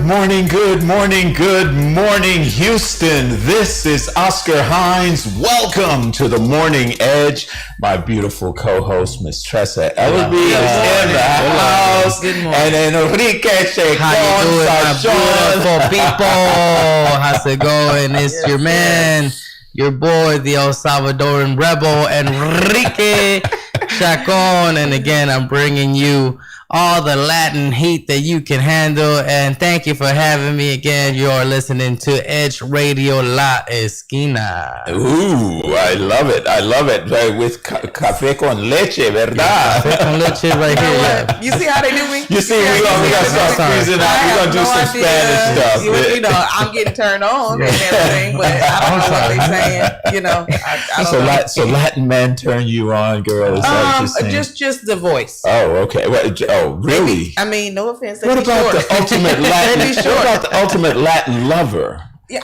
morning, good morning, Houston. This is Oscar Hines. Welcome to the Morning Edge. My beautiful co-host, Miss Tressa Ellaby, is in the house. And Enrique Chacon. How you doing, my beautiful people? How's it going? It's your man, your boy, the El Salvadoran rebel, Enrique Chacon. And again, I'm bringing you all the Latin heat that you can handle. And thank you for having me again. You're listening to Edge Radio La Esquina. Ooh, I love it. With café con leche, ¿verdad? Café con leche right here. Yeah. You see how they do me? You see, we got to start squeezing out. We're going to do some Spanish stuff. You know, I'm getting turned on and everything, but I don't know what they're saying. You know, I don't know. So Latin men turn you on, girl? Is that what you're saying? Just the voice. Oh, okay. Oh, really? I mean, no offense. What about the ultimate Latin? What about the ultimate Latin lover? Yeah,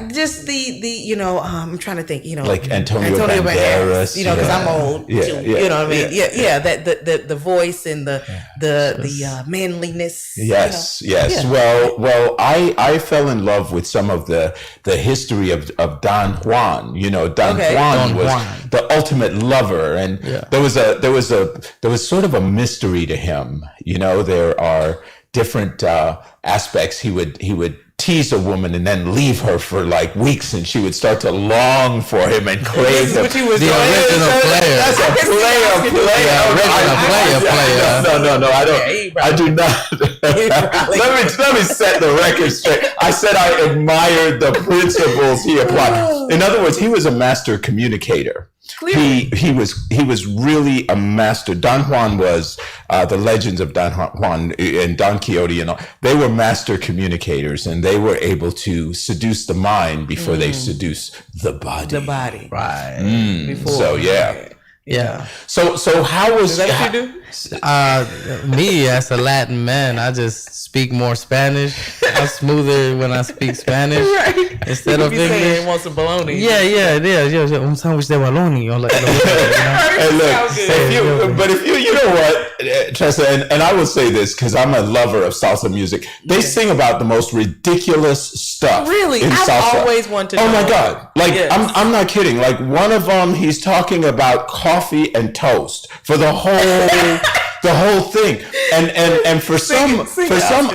just the you know, I'm trying to think, you know, like Antonio Banderas, you know, because I'm old, you know what I mean? Yeah, that the voice and the manliness. Yes, you know? yes. Yeah. Well, I fell in love with some of the history of Don Juan. You know, Don Juan was the ultimate lover, and there was sort of a mystery to him. You know, there are different aspects. He would tease a woman and then leave her for like weeks, and she would start to long for him and crave him. The original player. That's a player. No, I don't. I do not. Let me set the record straight. I said I admired the principles he applied. In other words, he was a master communicator. He was really a master. Don Juan was the legends of Don Juan and Don Quixote and all. They were master communicators, and they were able to seduce the mind before they seduce the body. Right. Before. So yeah. So how was Is that what you do? Me as a Latin man, I just speak more Spanish. I'm smoother when I speak Spanish instead of English. Saying want some bologna. Yeah, it is. Yeah, un sándwich de bologna. Or like, Hey, look, if you know what, Tressa, and I will say this because I'm a lover of salsa music. They sing about the most ridiculous stuff. Really, in I've salsa. always wanted to know. Oh my God! Like Yes. I'm not kidding. Like one of them, he's talking about coffee and toast for the whole thing, and for some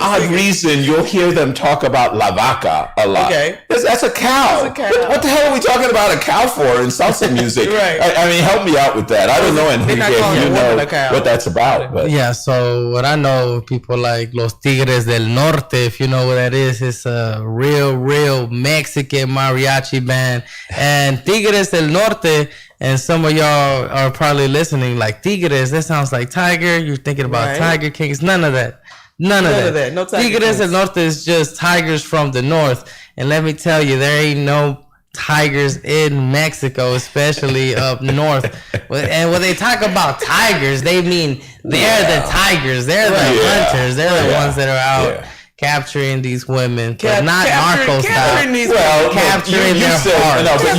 odd reason, you'll hear them talk about la vaca a lot. Okay. That's a cow. What the hell are we talking about a cow for in salsa music? Right. I mean, help me out with that. I don't know, Enrique, if you know what that's about. But yeah, so what I know, people like Los Tigres del Norte, if you know what that is, it's a real Mexican mariachi band. And Tigres del Norte, and some of y'all are probably listening like Tigres, that sounds like tiger. You're thinking about Tiger Kings. None of that. None of that. No Tiger Tigres Kings. del Norte is just tigers from the north. And let me tell you, there ain't no tigers in Mexico, especially up north. And when they talk about tigers, they mean they're the tigers. They're the hunters. They're the ones that are out capturing these women, but not narco style. Capturing their heart. No, but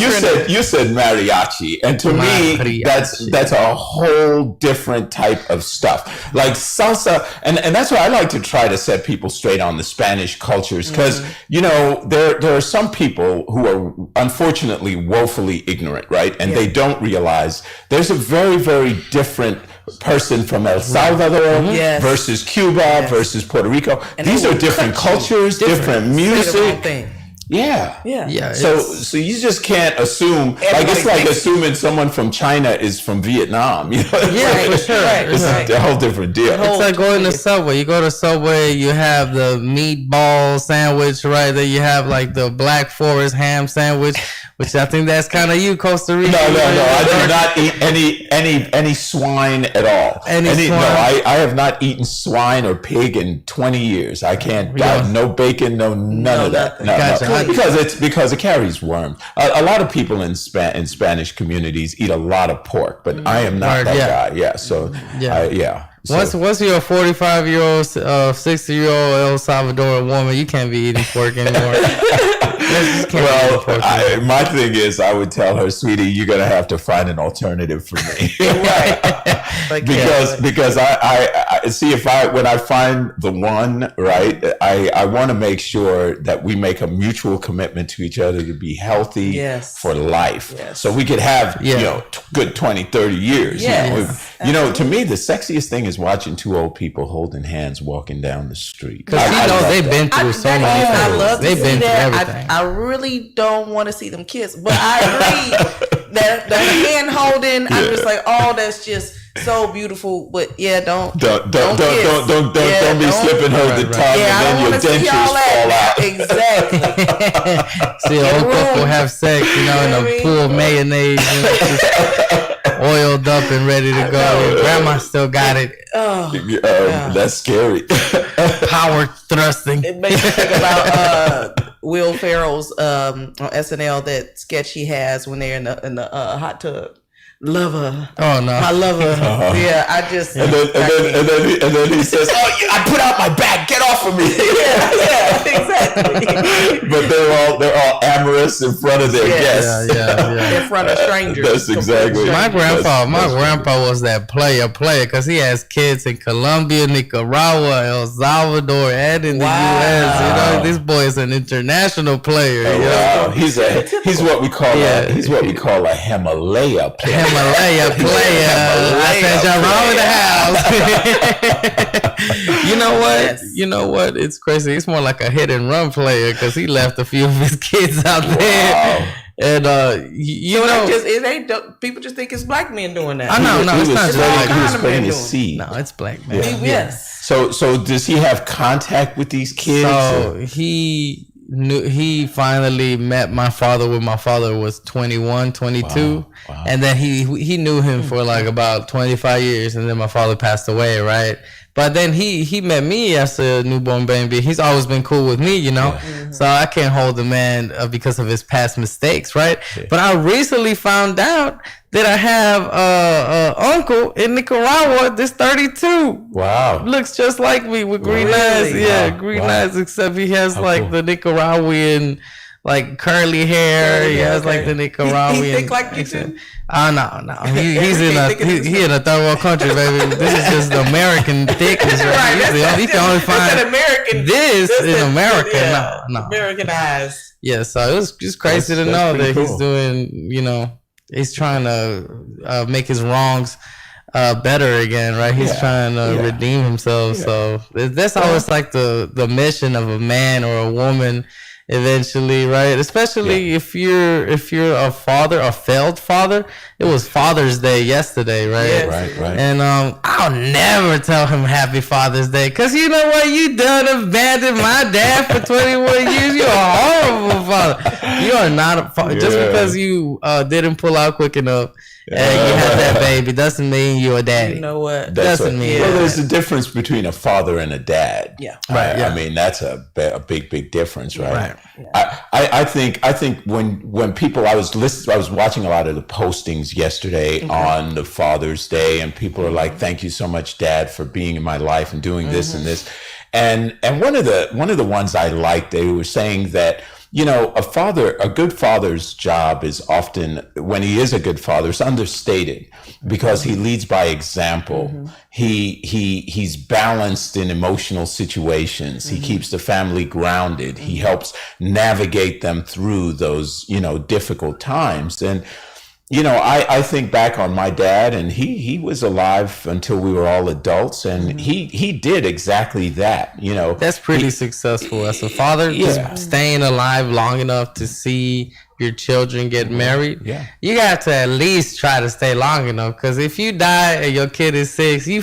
you said mariachi, and to me, that's a whole different type of stuff. Like salsa, and that's why I like to try to set people straight on the Spanish cultures, because you know there are some people who are unfortunately woefully ignorant, right? And they don't realize there's a very, very different person from El Salvador versus Cuba versus Puerto Rico. And these are different cultures, different music. Yeah. So you just can't assume. It's like assuming someone from China is from Vietnam. You know? For sure. It's a whole different deal. It's like going to Subway. You go to Subway, you have the meatball sandwich, right? Then you have like the Black Forest ham sandwich, which I think that's kind of you, Costa Rica. No. I do not eat any swine at all. Swine? No, I have not eaten swine or pig in 20 years. I can't. No bacon. None of that. No. Because it carries worms. A lot of people in Spanish communities eat a lot of pork, but I am not that guy. Yeah. So Once you're a 45-year-old, 60-year-old El Salvadoran woman, you can't be eating pork anymore. My thing is, I would tell her, sweetie, you're gonna have to find an alternative for me, Right? because I see when I find the one, right, I want to make sure that we make a mutual commitment to each other to be healthy for life. So we could have, good 20, 30 years. To me, the sexiest thing is watching two old people holding hands walking down the street. Because they've been through so many things. I love they've been through everything. I really don't want to see them kiss, but I agree that the hand holding, I'm just like, oh, that's just so beautiful. But don't be slipping her the tongue and then your dentures fall out. Exactly. See an old couple have sex, in a pool of mayonnaise, oiled up and ready to go. Grandma still got it. That's scary. Power thrusting. It makes me think about Will Ferrell's on SNL, that sketch he has when they're in the hot tub. Lover. Oh no, my lover. Yeah, I just. And then he says, "Oh, I put out my back. Get off of me." Exactly. But they're all amorous in front of their guests. In front of strangers. That's exactly. My grandpa was that player because he has kids in Colombia, Nicaragua, El Salvador, and in the U.S. This boy is an international player. Wow. He's what we call a Himalaya player. Himalaya player. I said, y'all wrong with the house. You know what? Yes. You know what? It's crazy. It's more like a hit and run player because he left a few of his kids out there. And it ain't people just think it's black men doing that. I know, it's not just black men. He was spreading his seed. No, it's black men. Yes. So does he have contact with these kids? So he finally met my father when my father was 21, 22. Wow. And then he knew him for like about 25 years, and then my father passed away, right? But then he met me as a newborn baby. He's always been cool with me, So I can't hold the man because of his past mistakes, right? Yeah. But I recently found out that I have an uncle in Nicaragua that's 32. Wow. Looks just like me with green eyes. Yeah, green eyes, except he has the Nicaraguan curly hair. He has the Nicaraguan. He think like you too? No. He's in a third world country, baby. This is just the American thickness, right? You can only find American this in America. Yeah, no. American eyes. Yeah, so it was just crazy to know that he's doing, he's trying to make his wrongs better again, right? He's trying to redeem himself. Yeah. So that's always the mission of a man or a woman eventually, right? Especially if you're a father, a failed father. It was Father's Day yesterday, right? Yes. Right. And I'll never tell him Happy Father's Day, because you know what? You done abandoned my dad for 21 years. You're a horrible father. You are not a father. Just because you didn't pull out quick enough and you had that baby doesn't mean you're a daddy. You know what? Doesn't mean. Well, there's a difference between a father and a dad. Yeah. Right. I mean, that's a big difference, right? Right. Yeah. I think when people, I was watching a lot of the postings yesterday on the Father's Day, and people are like, "Thank you so much, Dad, for being in my life and doing this and this," and one of the ones I liked, they were saying that, a good father's job is often, when he is a good father, it's understated because he leads by example. He's balanced in emotional situations. He keeps the family grounded. He helps navigate them through those, difficult times. And, I think back on my dad, and he was alive until we were all adults, and he did exactly that. That's pretty successful as a father. Just staying alive long enough to see your children get married. Yeah, you got to at least try to stay long enough, because if you die and your kid is 6, you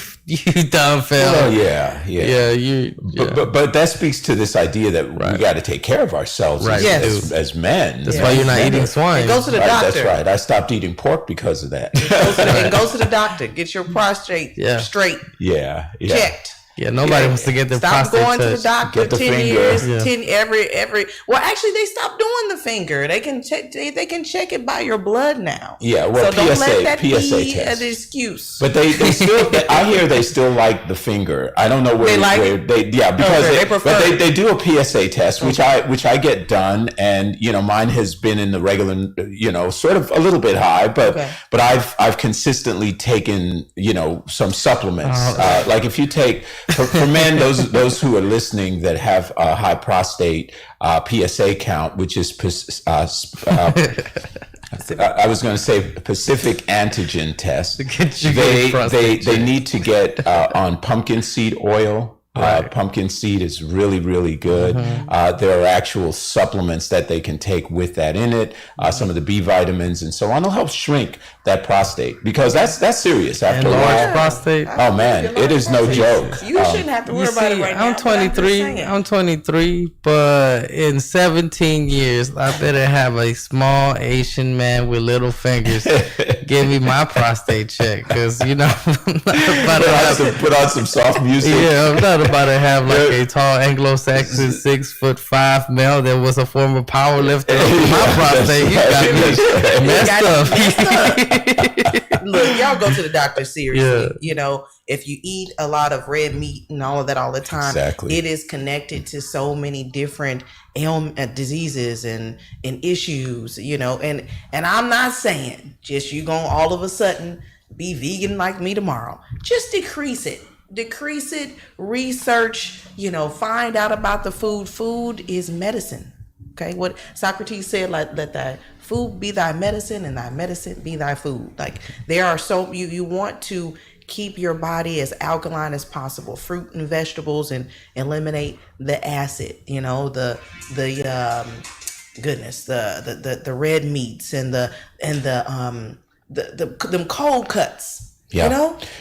done failed. Well, but that speaks to this idea that we got to take care of ourselves as men. That's why you're not eating swine. Go to the doctor. That's right. I stopped eating pork because of that. And go to the doctor. Get your prostate straight. Yeah. Checked. Yeah, nobody wants to get their stop prostate going touched. to the doctor. Get the 10 finger. years, Yeah. 10 every. Well, actually, they stopped doing the finger. They can check. They can check it by your blood now. Yeah, well, so don't let that PSA be test. an excuse. But they still, I hear they still like the finger. I don't know where They like where it? they, yeah, because Okay, they prefer but it. they do a PSA test, which I get done, and mine has been in the regular, sort of a little bit high, but Okay. but I've consistently taken some supplements. Like if you take for men, those who are listening that have a high prostate PSA count, which is I was going to say Pacific antigen test. Get you good prostate They check. need to get on pumpkin seed oil. Right. Pumpkin seed is really, really good. There are actual supplements that they can take with that in it. Some of the B vitamins and so on. It'll help shrink that prostate because that's serious. After a Enlarged while, prostate. oh man, it is no joke. You shouldn't have to worry about it right now. I'm but I'm just 23. saying. I'm 23, but in 17 years, I better have a small Asian man with little fingers give me my prostate check because I'm not about to have. Put on some soft music. Yeah, I'm not about to have like a tall Anglo-Saxon 6'5" male that was a former power lifter. My prostate, you got me messed up. Look, y'all go to the doctor seriously. Yeah. If you eat a lot of red meat and all of that all the time, Exactly. it is connected to so many different diseases and issues, and I'm not saying just you gonna all of a sudden be vegan like me tomorrow. Just decrease it, research, find out about the food. Food is medicine. Okay, what Socrates said, like, let thy food be thy medicine and thy medicine be thy food. Like, there are you want to keep your body as alkaline as possible, fruit and vegetables, and eliminate the acid, the red meats and them cold cuts. Yeah.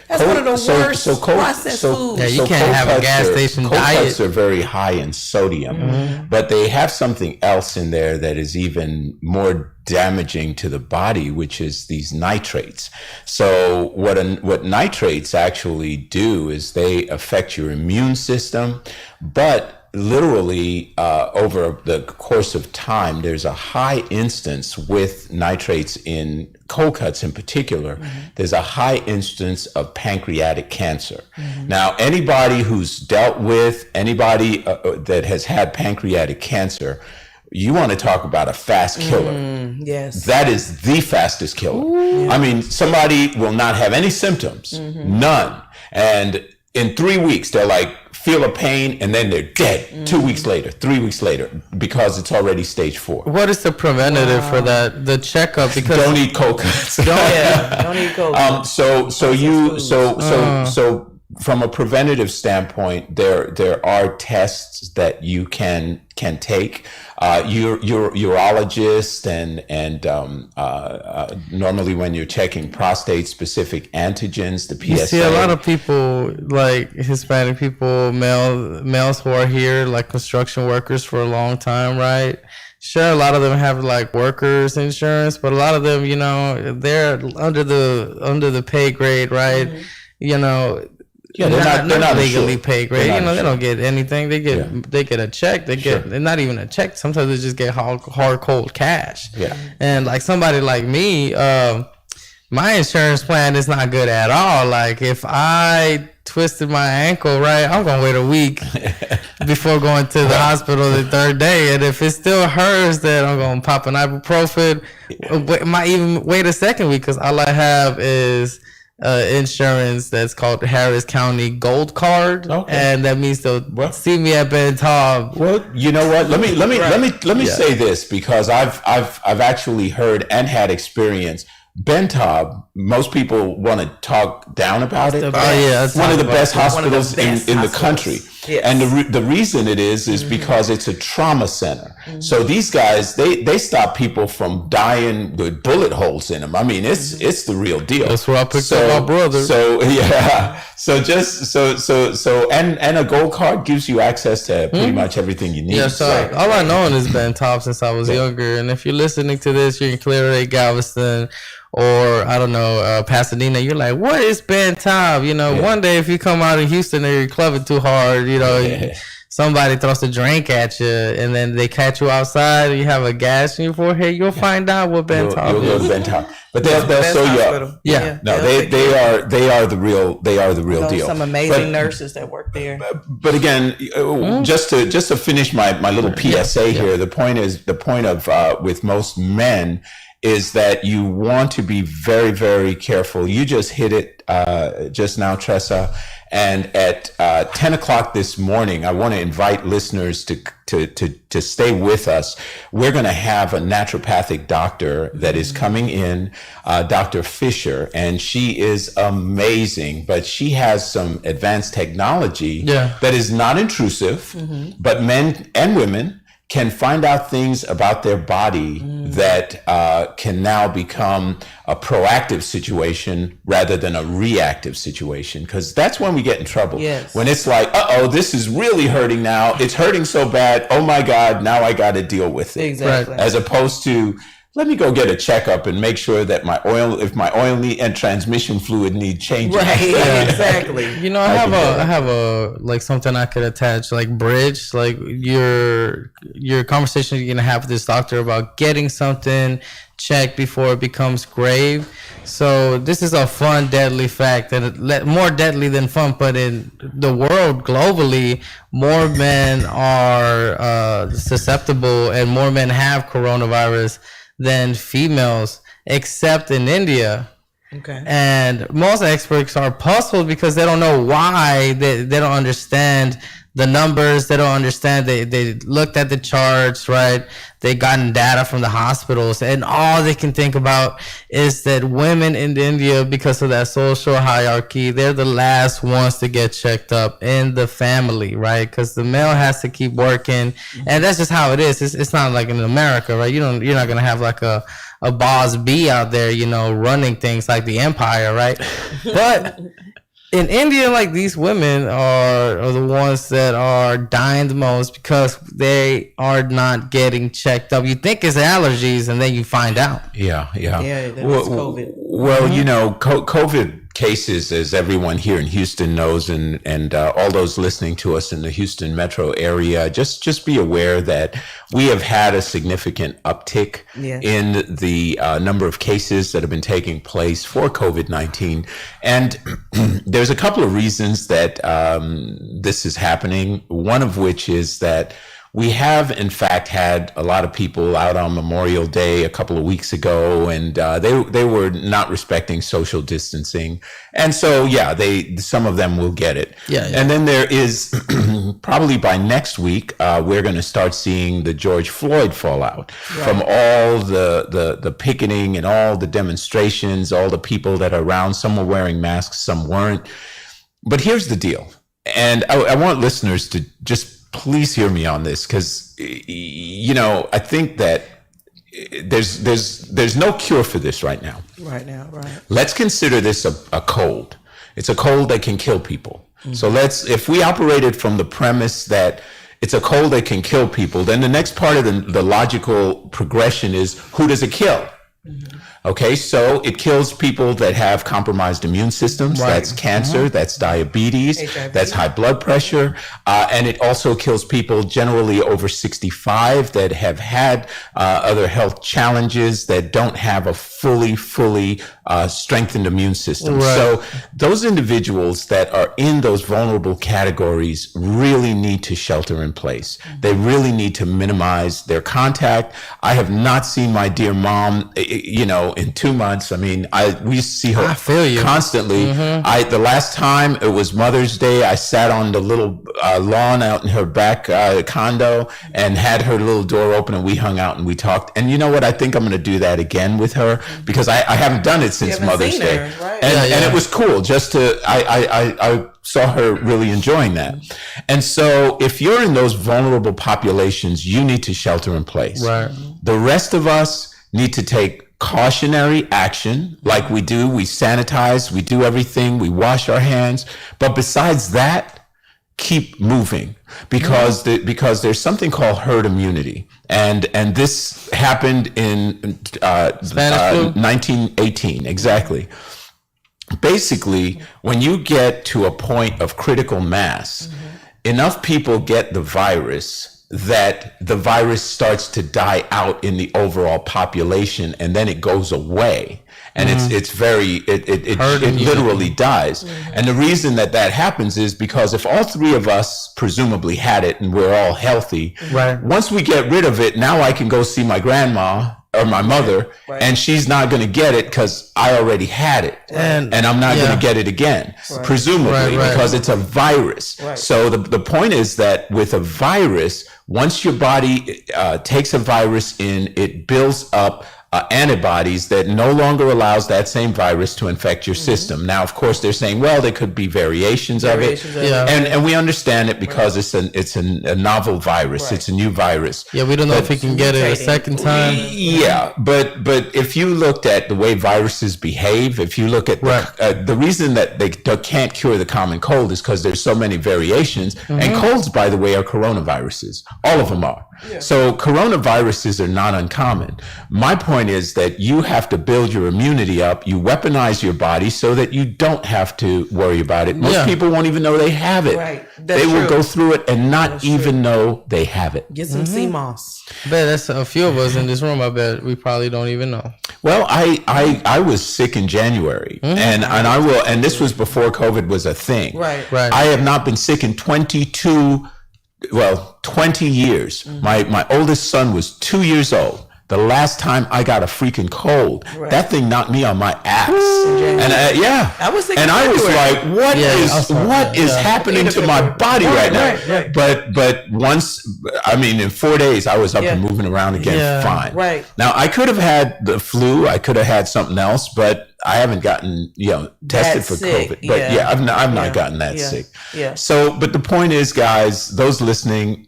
That's one of the worst processed foods. Yeah, you can't have a gas station cold diet. cuts are very high in sodium, but they have something else in there that is even more damaging to the body, which is these nitrates. So what nitrates actually do is they affect your immune system, but literally over the course of time, there's a high instance with nitrates in cold cuts in particular. There's a high instance of pancreatic cancer. Now, anybody who's dealt with anybody that has had pancreatic cancer, you want to talk about a fast killer. Yes. That is the fastest killer. Ooh. I mean, somebody will not have any symptoms, none. And in 3 weeks, they're like, feel a pain, and then they're dead 2 weeks later, 3 weeks later, because it's already stage 4. What is the preventative for that? The checkup? Because Don't eat cold cuts. Don't eat cold cuts. So from a preventative standpoint, there are tests that you can take. Your urologist and normally when you're checking prostate specific antigens, the PSA. you see a lot of people, like Hispanic people, males who are here, like construction workers for a long time, right? Sure, a lot of them have like workers insurance, but a lot of them, they're under the pay grade, right? Yeah, they're not legally insured. pay grade. They're not They don't get anything. They get a check. They're not even a check. Sometimes they just get hard cold cash. Yeah. And like somebody like me, my insurance plan is not good at all. Like if I twisted my ankle, right, I'm gonna wait a week before going to the hospital the third day. And if it still hurts, then I'm gonna pop an ibuprofen. Might even wait a second week because all I have is insurance that's called Harris County Gold Card, and that means they'll see me at Ben Taub. Well, you know what? Let me say this, because I've actually heard and had experience. Ben Taub, most people want to talk down about it. It's one of the best hospitals in the hospitals. country. Yes. And the reason it is because it's a trauma center. So these guys, they stop people from dying with bullet holes in them. I mean, it's the real deal. That's where I picked up my brother. So So just and a gold card gives you access to pretty much everything you need. Yeah, so all I know is Ben Top since I was younger. And if you're listening to this, you're in Clear Lake, Galveston, or I don't know, Pasadena, you're like, what is Ben Top? You know, one day if you come out of Houston and you're clubbing too hard, you know, somebody throws a drink at you and then they catch you outside and you have a gash in your forehead, you'll find out what Ben Top is. You'll go to Ben Top. But they'll sew you up. Yeah. No, they are the real deal. Some amazing nurses that work there. But again, just to finish my little PSA here, the point of with most men is that you want to be very, very careful. You just hit it just now, Tressa. And at 10 o'clock this morning, I want to invite listeners to stay with us. We're going to have a naturopathic doctor that is coming in, Dr. Fisher, and she is amazing, but she has some advanced technology that is not intrusive, but men and women can find out things about their body that can now become a proactive situation rather than a reactive situation. Because that's when we get in trouble. Yes. When it's like, this is really hurting now. It's hurting so bad. Oh my God, now I got to deal with it. Exactly. As opposed to, let me go get a checkup and make sure that my oil and transmission fluid need changing. Right, exactly. You know, I have a like something I could attach, like bridge, like your conversation you're gonna have with this doctor about getting something checked before it becomes grave. So this is a fun, deadly fact, and more deadly than fun. But in the world globally, more men are susceptible, and more men have coronavirus than females, except in India. Okay. And most experts are puzzled because they don't know why. They don't understand the numbers. They don't understand. They looked at the charts, right? They gotten data from the hospitals, and all they can think about is that women in India, because of that social hierarchy, they're the last ones to get checked up in the family, right? Because the male has to keep working, and that's just how it is. It's not like in America, right? You're not gonna have like a boss B out there, you know, running things like the empire, right? But in India, like, these women are the ones that are dying the most because they are not getting checked up. You think it's allergies, and then you find out. Yeah. That's COVID. Well, you know, COVID cases, as everyone here in Houston knows, and all those listening to us in the Houston metro area, just be aware that we have had a significant uptick in the number of cases that have been taking place for COVID-19. And there's a couple of reasons that this is happening, one of which is that we have, in fact, had a lot of people out on Memorial Day a couple of weeks ago, and they were not respecting social distancing. And so, some of them will get it. And then there is, probably by next week, we're going to start seeing the George Floyd fallout from all the picketing and all the demonstrations, all the people that are around. Some were wearing masks, some weren't. But here's the deal. And I want listeners to just please hear me on this, because, you know, I think that there's no cure for this right now. Right. Let's consider this a cold. It's a cold that can kill people. So if we operated from the premise that it's a cold that can kill people, then the next part of the logical progression is, who does it kill? Okay, so it kills people that have compromised immune systems. Right. That's cancer, that's diabetes, HIV. That's high blood pressure. And it also kills people generally over 65 that have had other health challenges, that don't have a fully strengthened immune system. Right. So those individuals that are in those vulnerable categories really need to shelter in place. They really need to minimize their contact. I have not seen my dear mom, you know, in 2 months. I mean, we see her constantly. The last time, it was Mother's Day, I sat on the little lawn out in her back condo and had her little door open, and we hung out and we talked. And you know what? I think I'm going to do that again with her, because I haven't done it since Mother's Day. Right. And it was cool just to, I saw her really enjoying that. And so if you're in those vulnerable populations, you need to shelter in place. Right. The rest of us need to take cautionary action, like we do. We sanitize, we do everything, we wash our hands. But besides that, keep moving, because there's something called herd immunity, and this happened in 1918 exactly. Basically, when you get to a point of critical mass, enough people get the virus that the virus starts to die out in the overall population, and then it goes away. And it literally dies. And the reason that happens is because if all three of us presumably had it and we're all healthy, once we get rid of it, now I can go see my grandma or my mother, and she's not going to get it because I already had it, and I'm not going to get it again, presumably, because it's a virus. So the point is that with a virus, once your body takes a virus in, it builds up antibodies that no longer allows that same virus to infect your system. Now, of course, they're saying, well, there could be variations of it. And we understand it because it's a novel virus. It's a new virus. Yeah, we don't know if we can get it a second time. Yeah, but if you looked at the way viruses behave, if you look at the reason that they can't cure the common cold is because there's so many variations. And colds, by the way, are coronaviruses. All of them are. So coronaviruses are not uncommon. My point is that you have to build your immunity up. You weaponize your body so that you don't have to worry about it. Most people won't even know they have it. They will go through it and not even know they have it. Get some sea moss. I bet that's a few of us in this room. I bet we probably don't even know. Well, I was sick in January, and this was before COVID was a thing. I have not been sick in 20 years. My oldest son was 2 years old. The last time I got a freaking cold, that thing knocked me on my ass. And I was sick. And I was like, what is happening to my body right now? But once, in 4 days, I was up and moving around again fine. Now, I could have had the flu. I could have had something else, but I haven't gotten, tested for COVID. But I've not gotten that sick. So, but the point is, guys, those listening,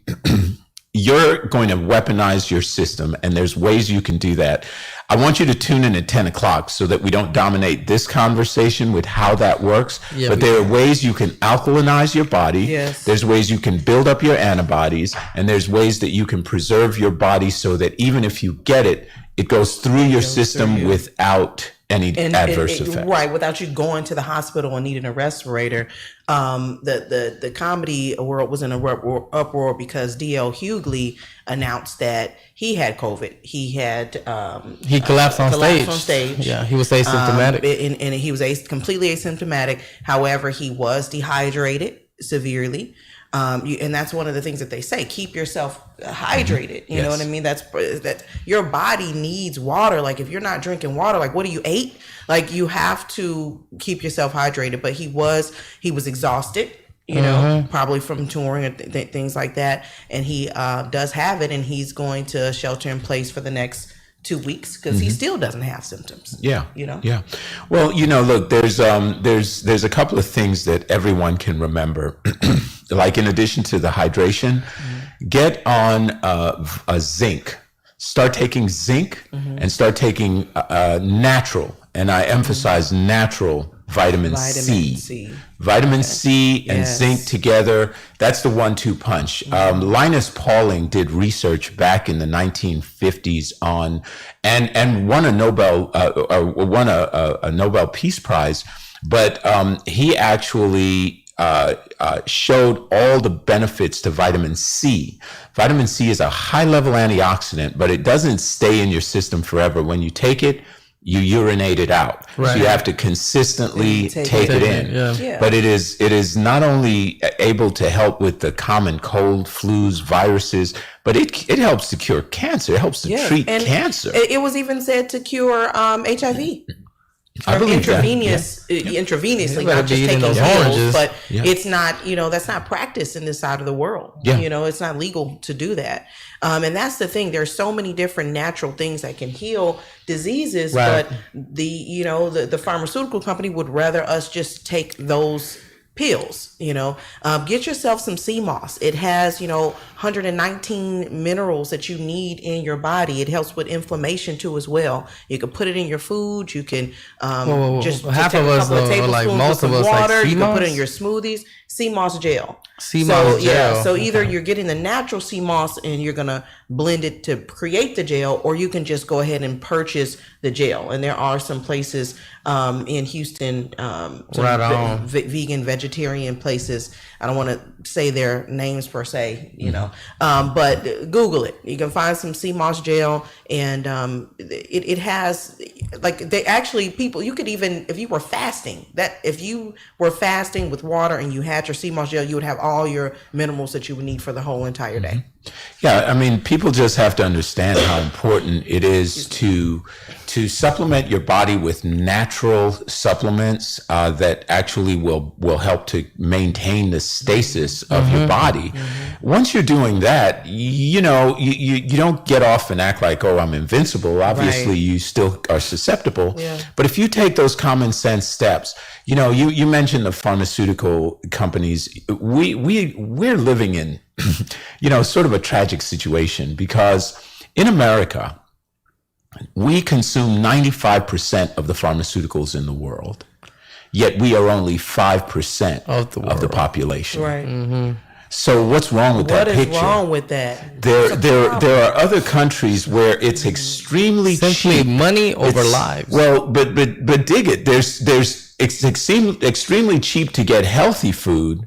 you're going to weaponize your system, and there's ways you can do that. I want you to tune in at 10 o'clock so that we don't dominate this conversation with how that works. But there are ways you can alkalinize your body. There's ways you can build up your antibodies, and there's ways that you can preserve your body so that even if you get it, it goes through your system without any adverse effect. Without you going to the hospital and needing a respirator. The comedy world was in an uproar because D.L. Hughley announced that he had COVID. He had he collapsed on stage. Yeah, he was asymptomatic. And he was completely asymptomatic. However, he was dehydrated severely. And that's one of the things that they say, keep yourself hydrated. You know what I mean? That your body needs water. Like if you're not drinking water, like what do you eat? Like you have to keep yourself hydrated. But he was exhausted, probably from touring and things like that. And he does have it, and he's going to shelter in place for the next 2 weeks because he still doesn't have symptoms. Yeah. Well, look, there's a couple of things that everyone can remember. Like in addition to the hydration, get on a zinc. Start taking zinc and start taking natural, and I emphasize natural vitamin C. Vitamin C and zinc together, that's the 1-2 punch. Linus Pauling did research back in the 1950s on, and won a Nobel Peace Prize, but he actually showed all the benefits to vitamin C. Vitamin C is a high-level antioxidant, but it doesn't stay in your system forever. When you take it, you urinate it out. So you have to consistently take it in. But it is not only able to help with the common cold, flus, viruses, but it helps to cure cancer. It helps to treat cancer. It was even said to cure HIV. I believe intravenously, not just taking pills, but it's not, that's not practiced in this side of the world. It's not legal to do that. And that's the thing. There's so many different natural things that can heal diseases, but the pharmaceutical company would rather us just take those pills. Get yourself some sea moss. It has 119 minerals that you need in your body. It helps with inflammation too as well. You can put it in your food. You can just half take of a us, couple of tablespoons like with most some of us, water. like sea You can put it moss? in your smoothies. Sea moss gel. Sea moss gel. So either you're getting the natural sea moss and you're gonna blend it to create the gel, or you can just go ahead and purchase the gel. And there are some places in Houston, vegan, vegetarian places. I don't want to say their names per se, but Google it. You can find some sea moss gel, and it has, like, they actually, people, you could even, if you were fasting with water and you had your sea moss gel, you would have all your minerals that you would need for the whole entire day. Yeah, I mean, people just have to understand how important it is to supplement your body with natural supplements that actually will help to maintain the stasis of your body. Once you're doing that, you don't get off and act like, oh, I'm invincible. Obviously, you still are susceptible. Yeah. But if you take those common sense steps, you mentioned the pharmaceutical companies. We're living in sort of a tragic situation, because in America, we consume 95% of the pharmaceuticals in the world, yet we are only 5% of the population. Right. Mm-hmm. So what's wrong with that picture? What is wrong with that? There are other countries where it's extremely simply cheap. Money over lives. Well, but dig it. It's extremely cheap to get healthy food,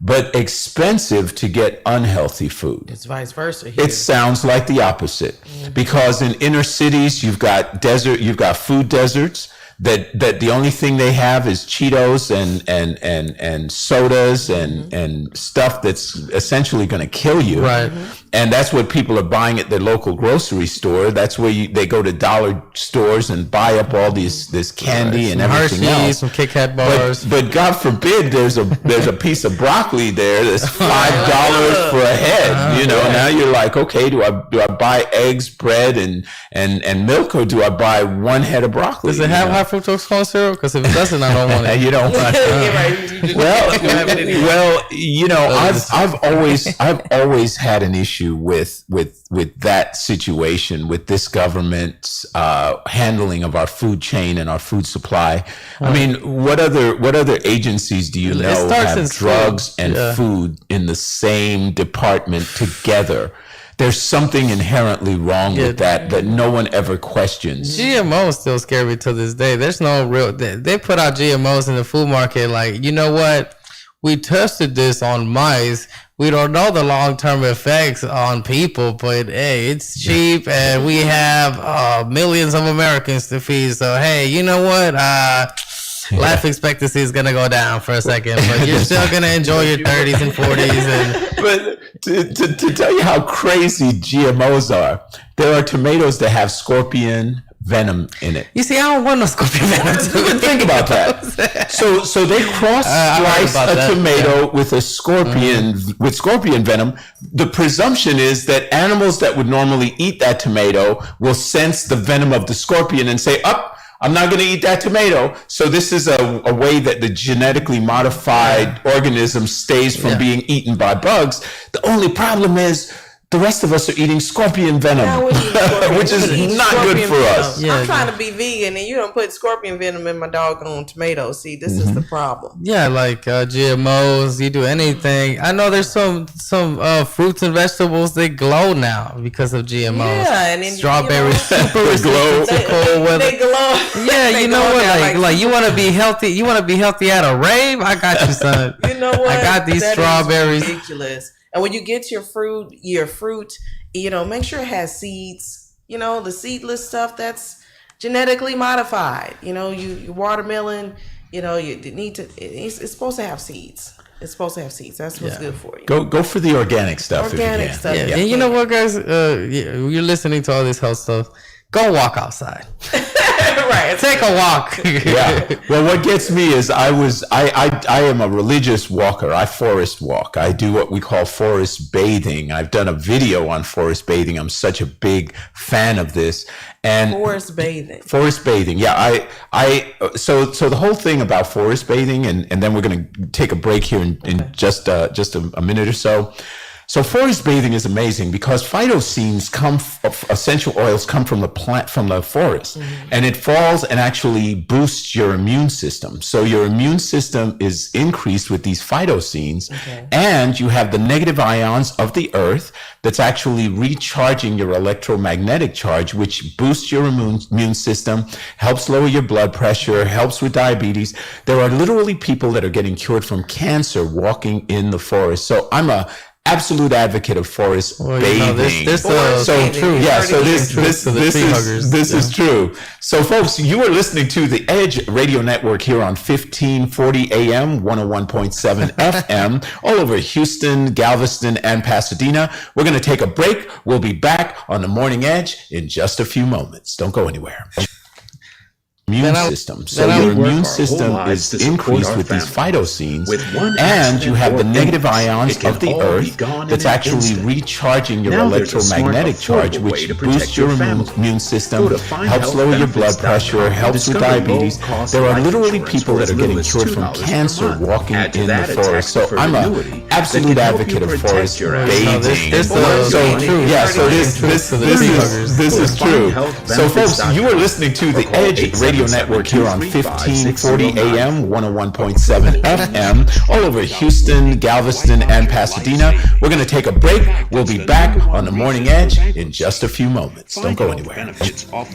but expensive to get unhealthy food. It's vice versa here. It sounds like the opposite, because in inner cities you've got food deserts that the only thing they have is Cheetos and sodas and stuff that's essentially going to kill you. Right. And that's what people are buying at their local grocery store. That's where they go to dollar stores and buy up all this candy and everything Hershey's, else. some Kit Kat bars. But God forbid there's a piece of broccoli there that's $5 for a head. Now you're like, okay, do I buy eggs, bread, and milk, or do I buy one head of broccoli? Does it have high fructose corn syrup? Because if it doesn't, I don't want it. You don't want it. I've always had an issue with that situation, with this government's handling of our food chain and our food supply. I mean, what other agencies do you know have drugs and food in the same department together? There's something inherently wrong with that no one ever questions. GMOs still scare me to this day. There's no real. They put out GMOs in the food market. Like, you know what? We tested this on mice. We don't know the long-term effects on people, but hey, it's cheap, and we have millions of Americans to feed. So hey, you know what? Life expectancy is gonna go down for a second, but you're still gonna enjoy your 30s and 40s. But to tell you how crazy GMOs are, there are tomatoes that have scorpion venom in it. You see, I don't want no scorpion venom. Think about that. So they cross-slice a tomato with a scorpion with scorpion venom. The presumption is that animals that would normally eat that tomato will sense the venom of the scorpion and say, I'm not going to eat that tomato. So this is a way that the genetically modified organism stays from being eaten by bugs. The only problem is the rest of us are eating scorpion venom, which is not good for us. I'm trying to be vegan, and you don't put scorpion venom in my doggone tomatoes. See, this is the problem. Yeah, like GMOs, you do anything. I know there's some fruits and vegetables that glow now because of GMOs. Yeah, and then strawberries super resistant to cold weather. They glow. Yeah, you know what? Like you want to be healthy. You want to be healthy at a rave? I got you, son. You know what? I got these strawberries. Is ridiculous. And when you get to your fruit, make sure it has seeds. The seedless stuff that's genetically modified. Your watermelon. You need to. It's supposed to have seeds. It's supposed to have seeds. That's what's good for you. Go for the organic stuff. Organic stuff. Yeah. And you know what, guys? You're listening to all this health stuff. Go walk outside. right. Take a walk. Yeah. Well, what gets me is I am a religious walker. I forest walk. I do what we call forest bathing. I've done a video on forest bathing. I'm such a big fan of this. And forest bathing. Forest bathing. Yeah. So the whole thing about forest bathing, and then we're going to take a break here in just a minute or so. So forest bathing is amazing because phytocenes essential oils come from the plant, from the forest, and it falls and actually boosts your immune system. So your immune system is increased with these phytocenes, and you have the negative ions of the earth that's actually recharging your electromagnetic charge, which boosts your immune system, helps lower your blood pressure, helps with diabetes. There are literally people that are getting cured from cancer walking in the forest. So I'm a absolute advocate of forest bathing. This is true. Yeah, so this is true. So folks, you are listening to the Edge Radio Network here on 1540 AM, 101.7 FM, all over Houston, Galveston, and Pasadena. We're going to take a break. We'll be back on the Morning Edge in just a few moments. Don't go anywhere. Immune system. So your immune system is increased with these phytocenes, and you have the negative ions of the earth that's actually recharging your electromagnetic charge, which boosts your immune system, helps lower your blood pressure, helps with diabetes. There are literally people that are getting cured from cancer walking in the forest. So I'm an absolute advocate of forest bathing. This is true. So folks, you are listening to the Edge Radio Network here on 1540 AM, 101.7 FM, all over Houston, Galveston, and Pasadena. We're going to take a break. We'll be back on the Morning Edge in just a few moments. Don't go anywhere. Immune system.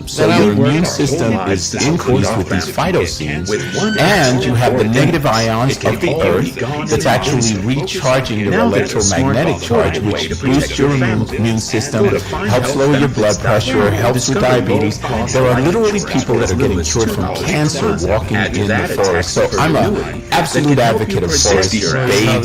So your immune system is increased with these phytocenes, and you have the negative ions of the earth that's actually recharging your electromagnetic charge, which boosts your immune system, helps lower your blood pressure, helps with diabetes. There are literally people that are getting cured from cancer walking in the forest. So I'm an absolute advocate of forest bathing.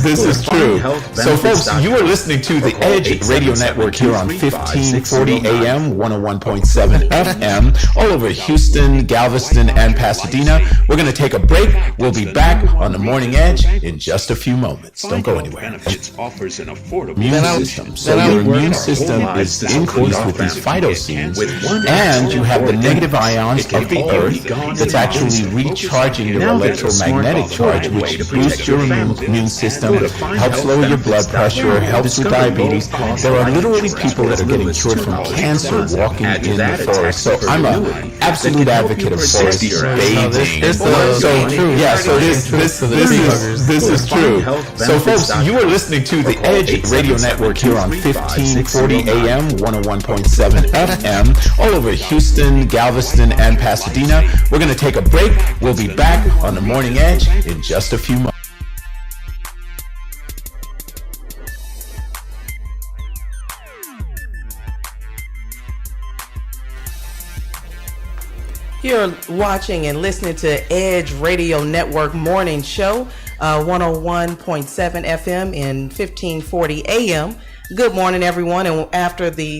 This is true. So folks, you are listening to the Edge Radio Network here on 1540 AM, 101.7 FM, all over Houston, Galveston, and Pasadena. We're going to take a break. We'll be back on the Morning Edge in just a few moments. Don't go anywhere. Immune system. So your immune system is increased with these phytocenes, and you have the negative ions of the earth that's actually recharging your electromagnetic charge, which boosts your immune system, helps lower your blood pressure, helps with diabetes. There are literally people that are getting cured from cancer walking in the forest. So I'm an absolute advocate of forest bathing. This is true. So folks, you are listening to the Edge Radio Network here on 1540 AM, 101.7 FM, all over Houston, Galveston, and Pasadena. We're going to take a break. We'll be back on the Morning Edge in just a few moments. You're watching and listening to Edge Radio Network Morning Show, 101.7 FM in 1540 AM. Good morning, everyone. And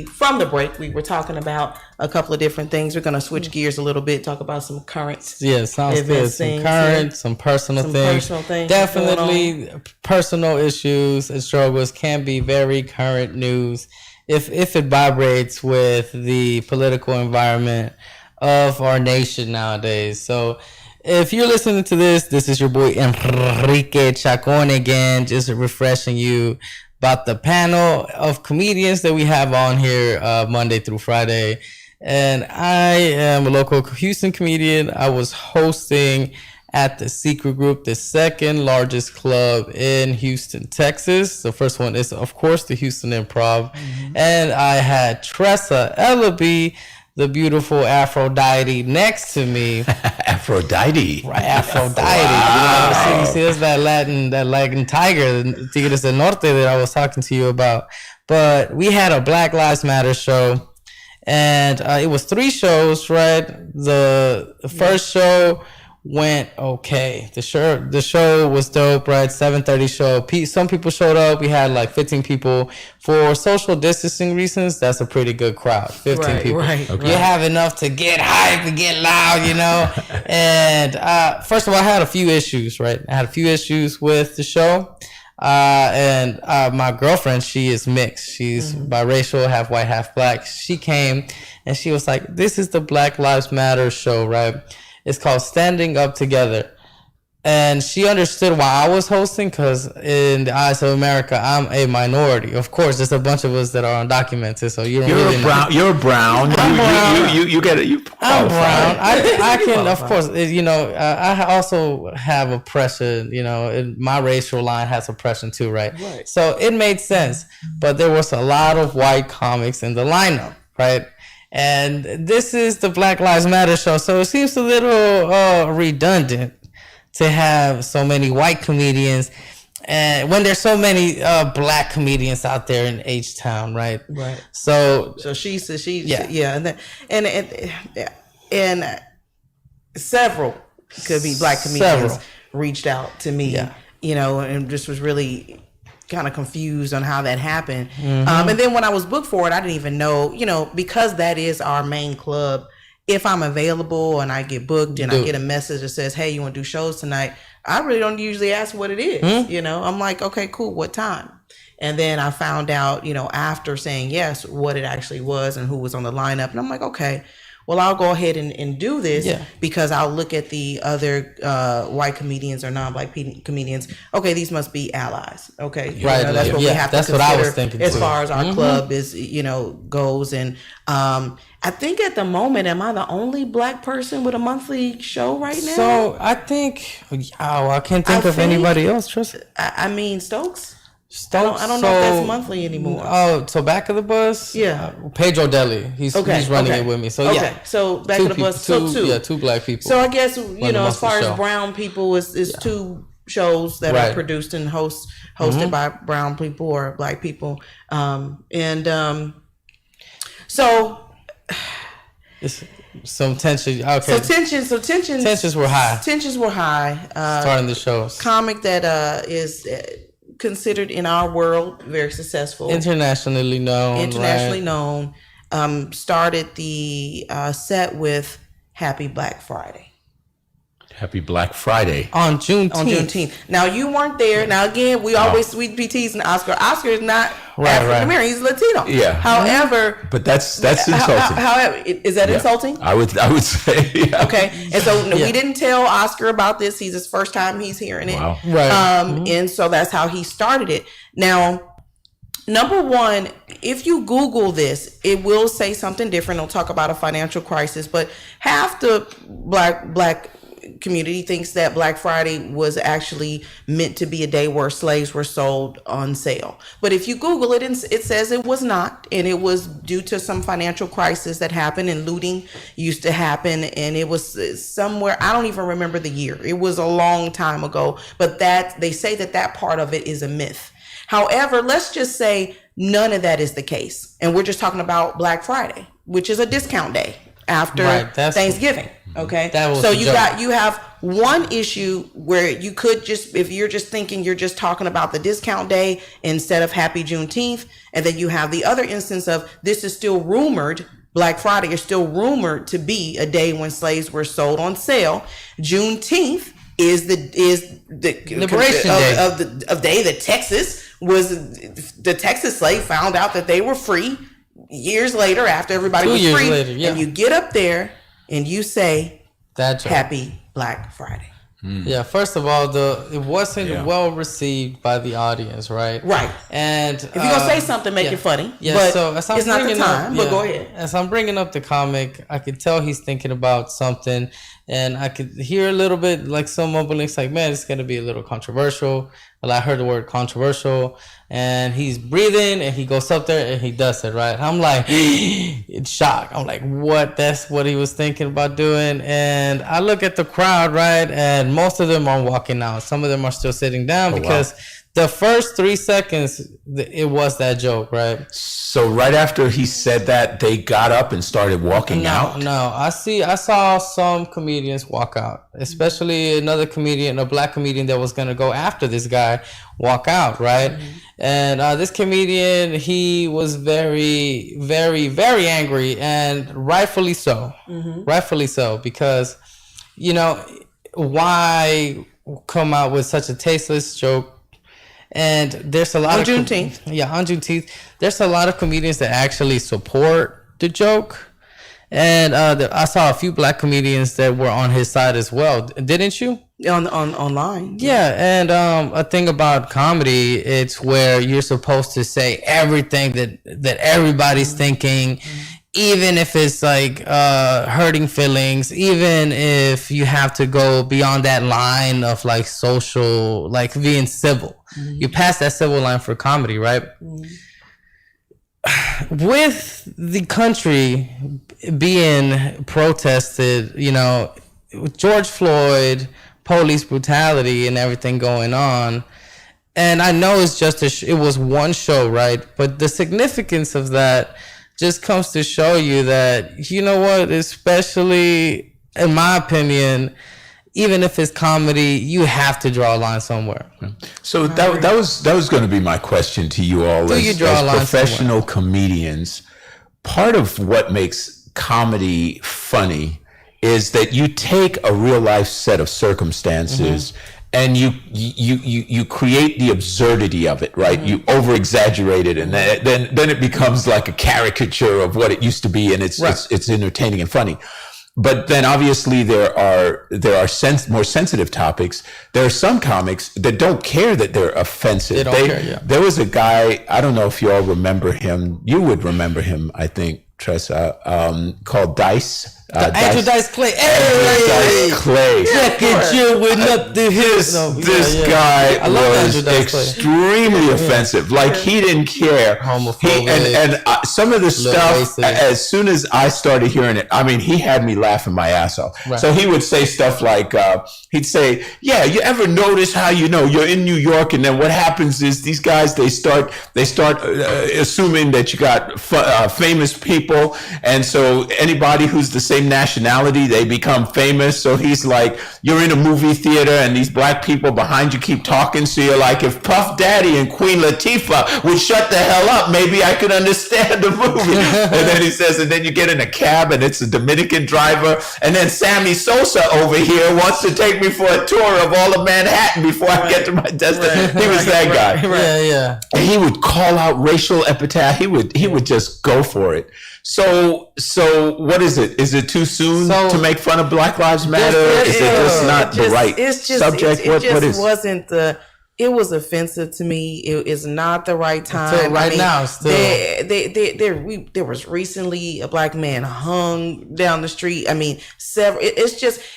from the break, we were talking about a couple of different things. We're going to switch gears a little bit, talk about some current. Yeah, sounds good. Some current, some personal things. Definitely personal issues and struggles can be very current news if it vibrates with the political environment of our nation nowadays. So if you're listening to this is your boy Enrique Chacon again, just refreshing you about the panel of comedians that we have on here Monday through Friday. And I am a local Houston comedian. I was hosting at the Secret Group, the second largest club in Houston, Texas. The first one is, of course, the Houston Improv. Mm-hmm. And I had Tressa Ellaby, the beautiful Aphrodite, next to me. Aphrodite. Right, Aphrodite. Wow. You know, see, it's that Latin tiger, Tigres del Norte, that I was talking to you about. But we had a Black Lives Matter show, and it was 3 shows, right? The first show went okay. The show was dope, right? 7:30 show. Some people showed up. We had like 15 people. For social distancing reasons, that's a pretty good crowd. 15 people. Right. Okay. You have enough to get hype and get loud, you know. And first of all, I had a few issues, right? I had a few issues with the show. And my girlfriend, she is mixed. She's biracial, half white, half black. She came and she was like, "This is the Black Lives Matter show, right? It's called Standing Up Together." And she understood why I was hosting, because in the eyes of America, I'm a minority. Of course, there's a bunch of us that are undocumented, so you don't really know. You're brown. I'm brown. You get it. You I'm brown. I can, of course, you know, I also have oppression, you know, my racial line has oppression too, right? So it made sense. But there was a lot of white comics in the lineup, right? And this is the Black Lives Matter show, so it seems a little redundant to have so many white comedians, and when there's so many black comedians out there in H-Town, right? Right. So she said and several could be black comedians reached out to me, you know, and just was really kind of confused on how that happened. And then when I was booked for it, I didn't even know, you know, because that is our main club. If I'm available and I get booked and I get a message that says, "Hey, you want to do shows tonight?" I really don't usually ask what it is. You know, I'm like, "Okay, cool. What time?" And then I found out, you know, after saying yes, what it actually was and who was on the lineup. And I'm like, okay, well, I'll go ahead and do this because I'll look at the other white comedians or non-black comedians. Okay, these must be allies. Okay, right. You know, that's what we have to consider what I was thinking as too. far as our club is, you know, goes. And I think at the moment, am I the only black person with a monthly show right now? So I think, I can't think of anybody else. Trust. I mean, Stokes. I don't know if that's monthly anymore. Oh, so Back of the Bus? Yeah. Pedro Deli. He's running it with me. So yeah. So Back of the Bus. Two black people. So I guess, you know, as far as brown people, is two shows that are produced and hosted by brown people or black people. So it's some tension. Okay. So tensions were high. Tensions were high. Starting the shows. Comic that is considered in our world very successful, internationally known, started the set with Happy Black Friday. Happy Black Friday on Juneteenth. Now you weren't there. Now again, we be teasing Oscar. Oscar is not African American; he's Latino. Yeah. However, but that's insulting. However, is that insulting? I would say. Yeah. Okay, and so we didn't tell Oscar about this. He's his first time he's hearing it. Wow. Right. And so that's how he started it. Now, number one, if you Google this, it will say something different. It'll talk about a financial crisis, but half the black community thinks that Black Friday was actually meant to be a day where slaves were sold on sale. But if you Google it, it says it was not, and it was due to some financial crisis that happened, and looting used to happen, and it was somewhere, I don't even remember the year. It was a long time ago, but that they say that part of it is a myth. However, let's just say none of that is the case, and we're just talking about Black Friday, which is a discount day after Thanksgiving. Okay, so you have one issue where you could just, if you're just thinking you're just talking about the discount day instead of Happy Juneteenth, and then you have the other instance of this is still rumored. Black Friday is still rumored to be a day when slaves were sold on sale. Juneteenth is the liberation day of day that Texas was, the Texas slave found out that they were free years later after everybody was free. Later, and you get up there and you say, Happy Black Friday. Yeah, first of all, it wasn't well received by the audience, right? Right. And if you're gonna say something, make it funny. Yeah, but so as I'm it's not the time. But go ahead. As I'm bringing up the comic, I could tell he's thinking about something, and I could hear a little bit like some mumblings, like, "Man, it's gonna be a little controversial." Well, I heard the word controversial, and he's breathing, and he goes up there and he does it, right? I'm like, it's shock. I'm like, what? That's what he was thinking about doing. And I look at the crowd, right? And most of them are walking out. Some of them are still sitting down because The first 3 seconds, it was that joke, right? So right after he said that, they got up and started walking out? No. I saw some comedians walk out, especially another comedian, a black comedian that was going to go after this guy, walk out, right? Mm-hmm. And this comedian, he was very, very, very angry, and rightfully so. Mm-hmm. Rightfully so, because, why come out with such a tasteless joke? And there's a lot on Juneteenth. On Juneteenth, there's a lot of comedians that actually support the joke, and I saw a few black comedians that were on his side as well. Didn't you? On online. Yeah, and a thing about comedy, it's where you're supposed to say everything that everybody's thinking. Even if it's like hurting feelings, even if you have to go beyond that line of like social, like being civil, you pass that civil line for comedy, right? With the country being protested, George Floyd, police brutality, and everything going on. And I know it's just it was one show, right? But the significance of that just comes to show you that, especially in my opinion, even if it's comedy, you have to draw a line somewhere. So that was going to be my question to you all as professional comedians. Part of what makes comedy funny is that you take a real life set of circumstances and you create the absurdity of it, right? You over exaggerate it, and then it becomes like a caricature of what it used to be, and it's entertaining and funny. But then obviously there are more sensitive topics. There are some comics that don't care that they're offensive. They don't care, yeah. There was a guy, I don't know if you all remember him. You would remember him, I think, Tressa, called Dice. Andrew Dice Clay. Hey! Dice Clay. Look at you with up to his. This guy was extremely offensive. Like, he didn't care. Homophobic. And some of the stuff, as soon as I started hearing it, I mean, he had me laughing my ass off. Right. So he would say stuff like, he'd say, yeah, you ever notice how, you're in New York, and then what happens is these guys, they start assuming that you got famous people, and so anybody who's the same nationality, they become famous. So he's like, you're in a movie theater and these black people behind you keep talking, so you're like, if Puff Daddy and Queen Latifah would shut the hell up, maybe I could understand the movie. And then he says, and then you get in a cab and it's a Dominican driver, and then Sammy Sosa over here wants to take me for a tour of all of Manhattan before I get to my destination. He was that guy. Yeah. And he would call out racial epithet. He would just go for it. So what is it? Is it too soon to make fun of Black Lives Matter? Is it just not the right subject? It was offensive to me. It is not the right time. Now, still. There was recently a black man hung down the street. I mean, several. The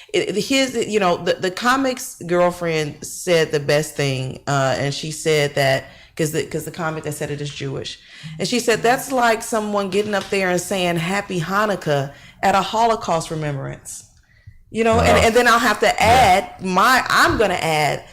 comic's girlfriend said the best thing, and she said that. Because the comic that said it is Jewish. And she said, that's like someone getting up there and saying Happy Hanukkah at a Holocaust remembrance. And then I'll have to add, I'm going to add,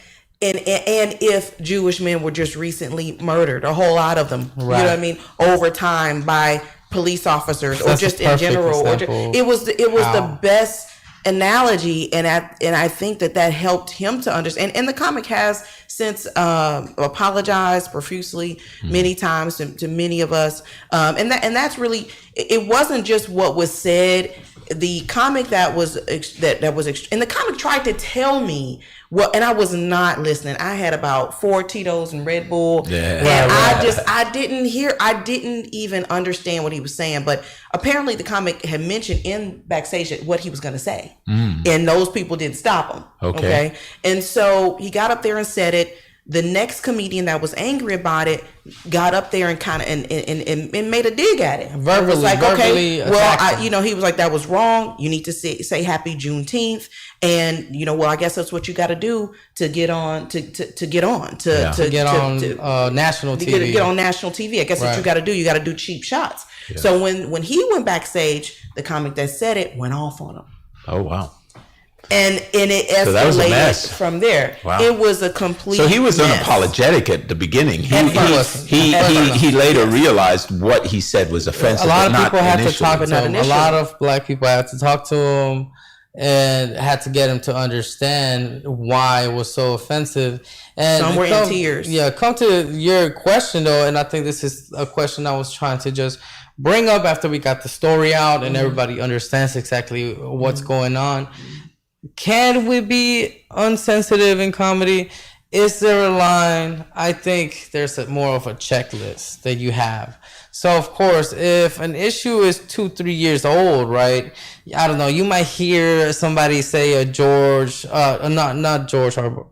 and if Jewish men were just recently murdered, a whole lot of them, right. You know what I mean, over time by police officers, or just in general. It was the best analogy, and I think that helped him to understand. And the comic has since apologized profusely many times to many of us, and that's really, it wasn't just what was said. The comic that was and the comic tried to tell me what, and I was not listening. I had about 4 Tito's and Red Bull, and I didn't even understand what he was saying. But apparently, the comic had mentioned in backstage what he was going to say, and those people didn't stop him. Okay, and so he got up there and said it. The next comedian that was angry about it got up there and kind of and made a dig at it. Verbally, was like, okay, well, he was like, that was wrong. You need to say Happy Juneteenth, and I guess that's what you got to do to get on national TV. Get on national TV. I guess what you got to do. You got to do cheap shots. Yeah. So when he went backstage, the comic that said it went off on him. Oh wow. And it escalated from there. Wow. It was a complete So he was mess. unapologetic at the beginning. He later realized what he said was offensive. A lot of people had to talk to him. A lot of black people had to talk to him and had to get him to understand why it was so offensive. And some were in tears. Yeah, come to your question though, and I think this is a question I was trying to just bring up after we got the story out and everybody understands exactly what's going on. Can we be unsensitive in comedy? Is there a line? I think there's more of a checklist that you have. So, of course, if an issue is 2-3 years old, right? I don't know. You might hear somebody say a not George Harper,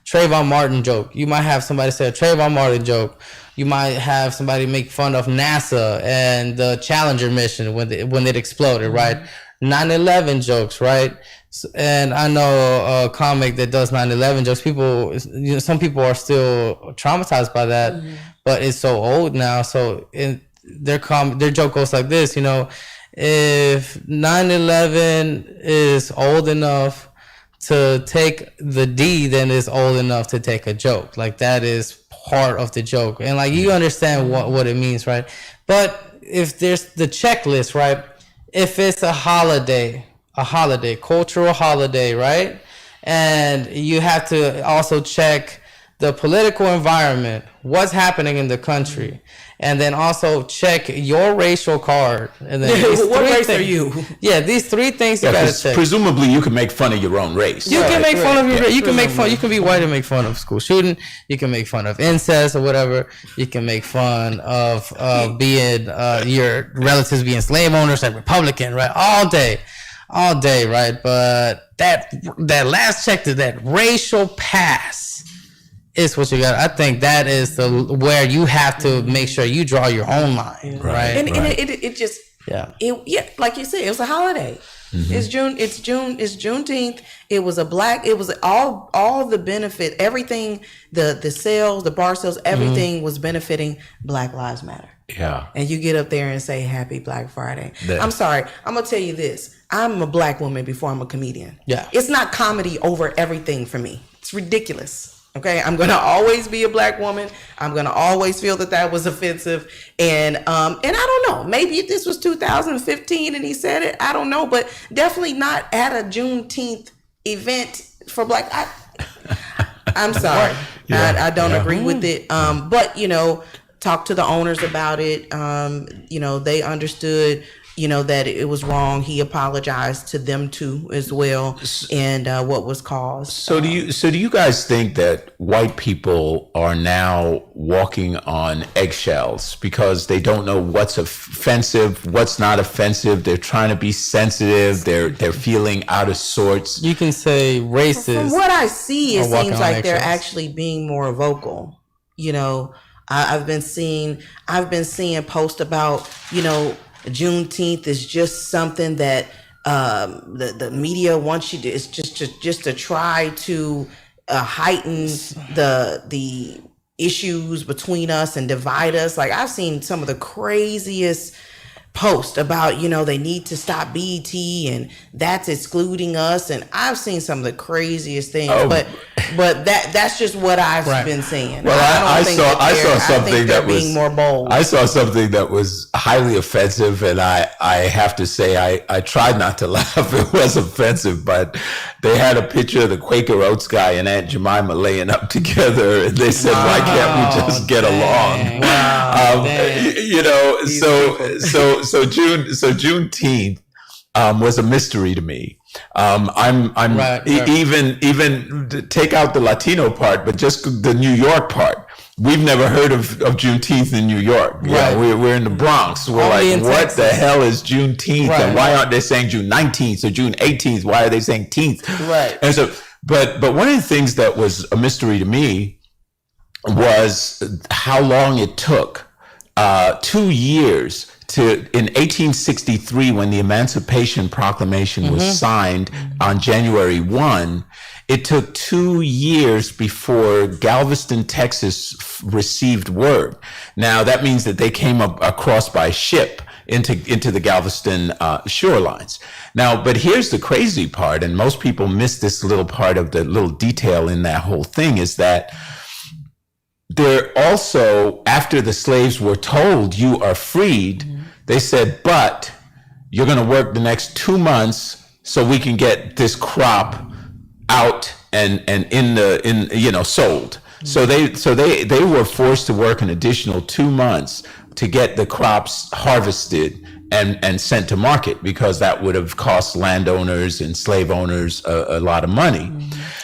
Trayvon Martin joke. You might have somebody say a Trayvon Martin joke. You might have somebody make fun of NASA and the Challenger mission when it exploded, right? 9/11 jokes, right? And I know a comic that does 9/11 jokes. People, some people are still traumatized by that, but it's so old now. So their joke goes like this, if 9/11 is old enough to take the D, then it's old enough to take a joke. Like that is part of the joke, and like you understand what it means, right? But if there's the checklist, right? If it's a holiday, cultural holiday, right? And you have to also check the political environment, what's happening in the country, and then also check your racial card. And then what race are you? Yeah, these three things you gotta check. Presumably, you can make fun of your own race. You can make fun of your race. You can make fun. You can be white and make fun of school shooting. You can make fun of incest or whatever. You can make fun of being your relatives being slave owners, like Republican, right? All day, right? But that last check to that racial pass. Is what you got. I think that is where you have to make sure you draw your own line, right? And it just like you said, it was a holiday. It's Juneteenth. It was all the benefit, everything, the sales, the bar sales, everything was benefiting Black Lives Matter. Yeah. And you get up there and say Happy Black Friday. I'm sorry. I'm gonna tell you this. I'm a black woman before I'm a comedian. Yeah. It's not comedy over everything for me. It's ridiculous. Okay, I'm gonna always be a black woman. I'm gonna always feel that was offensive, and I don't know. Maybe this was 2015 and he said it. I don't know, but definitely not at a Juneteenth event for black. I'm sorry, I don't agree with it. But talk to the owners about it. They understood. That it was wrong. He apologized to them too as well, and what was caused. So do you guys think that white people are now walking on eggshells because they don't know what's offensive, what's not offensive? They're trying to be sensitive. They're feeling out of sorts. You can say racist. From what I see, it seems like they're actually being more vocal. I've been seeing posts about Juneteenth is just something that the media wants you to. It's just to try to heighten the issues between us and divide us. Like I've seen some of the craziest post about they need to stop BET and that's excluding us, and I've seen some of the craziest things. But that's just what I've been seeing. Well, I saw something that was being more bold. I saw something that was highly offensive, and I have to say I tried not to laugh. It was offensive, but they had a picture of the Quaker Oats guy and Aunt Jemima laying up together, and they said, "Why can't we just get along?" Wow, So Juneteenth was a mystery to me. Even take out the Latino part, but just the New York part. We've never heard of Juneteenth in New York. Right. We're in the Bronx. We're Only like, what the hell is Juneteenth? Right. And why aren't they saying June 19th or June 18th? Why are they saying 10th? Right. And so, but one of the things that was a mystery to me was how long it took. 2 years in 1863, when the Emancipation Proclamation was signed on January 1, it took 2 years before Galveston, Texas received word. Now that means that they came across by ship. into the Galveston shorelines. Now, but here's the crazy part, and most people miss this little part of the little detail in that whole thing, is that they're also, after the slaves were told you are freed, they said, but you're going to work the next 2 months so we can get this crop out and sold. So they were forced to work an additional 2 months to get the crops harvested and sent to market, because that would have cost landowners and slave owners a lot of money.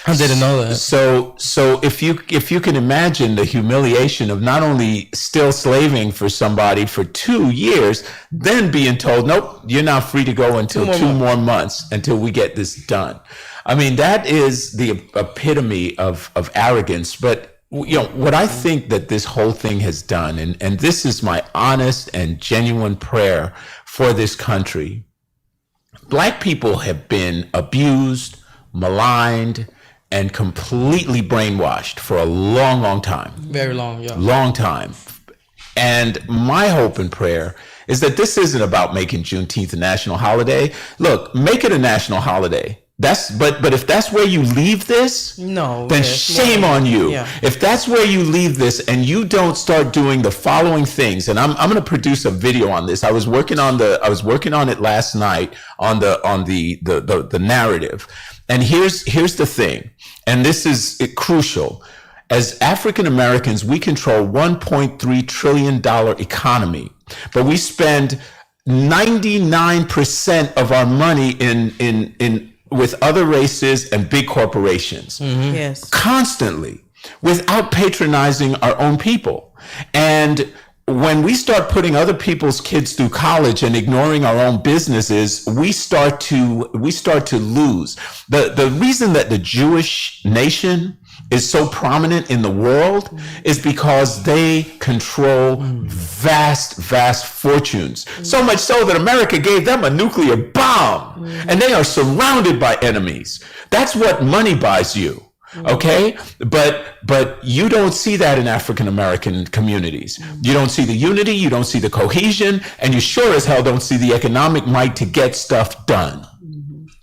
I didn't know that. So if you can imagine the humiliation of not only still slaving for somebody for 2 years, then being told, nope, you're not free to go until 2 more months until we get this done. I mean, that is the epitome of arrogance. But what I think that this whole thing has done, and this is my honest and genuine prayer for this country, Black people have been abused, maligned, and completely brainwashed for a long, long time. Very long, yeah. Long time. And my hope and prayer is that this isn't about making Juneteenth a national holiday. Look, make it a national holiday. But if that's where you leave this, then shame on you. Yeah. If that's where you leave this and you don't start doing the following things, and I'm going to produce a video on this. I was working on it last night on the narrative. And here's the thing, and this is crucial. As African Americans, we control $1.3 trillion economy, but we spend 99% of our money in with other races and big corporations. Mm-hmm. Yes. Constantly, without patronizing our own people. And when we start putting other people's kids through college and ignoring our own businesses, we start to lose. The reason that the Jewish nation is so prominent in the world is because they control vast fortunes. So much so that America gave them a nuclear bomb, and they are surrounded by enemies. That's what money buys you. Okay, but you don't see that in African American communities. You don't see the unity, you don't see the cohesion, and you sure as hell don't see the economic might to get stuff done.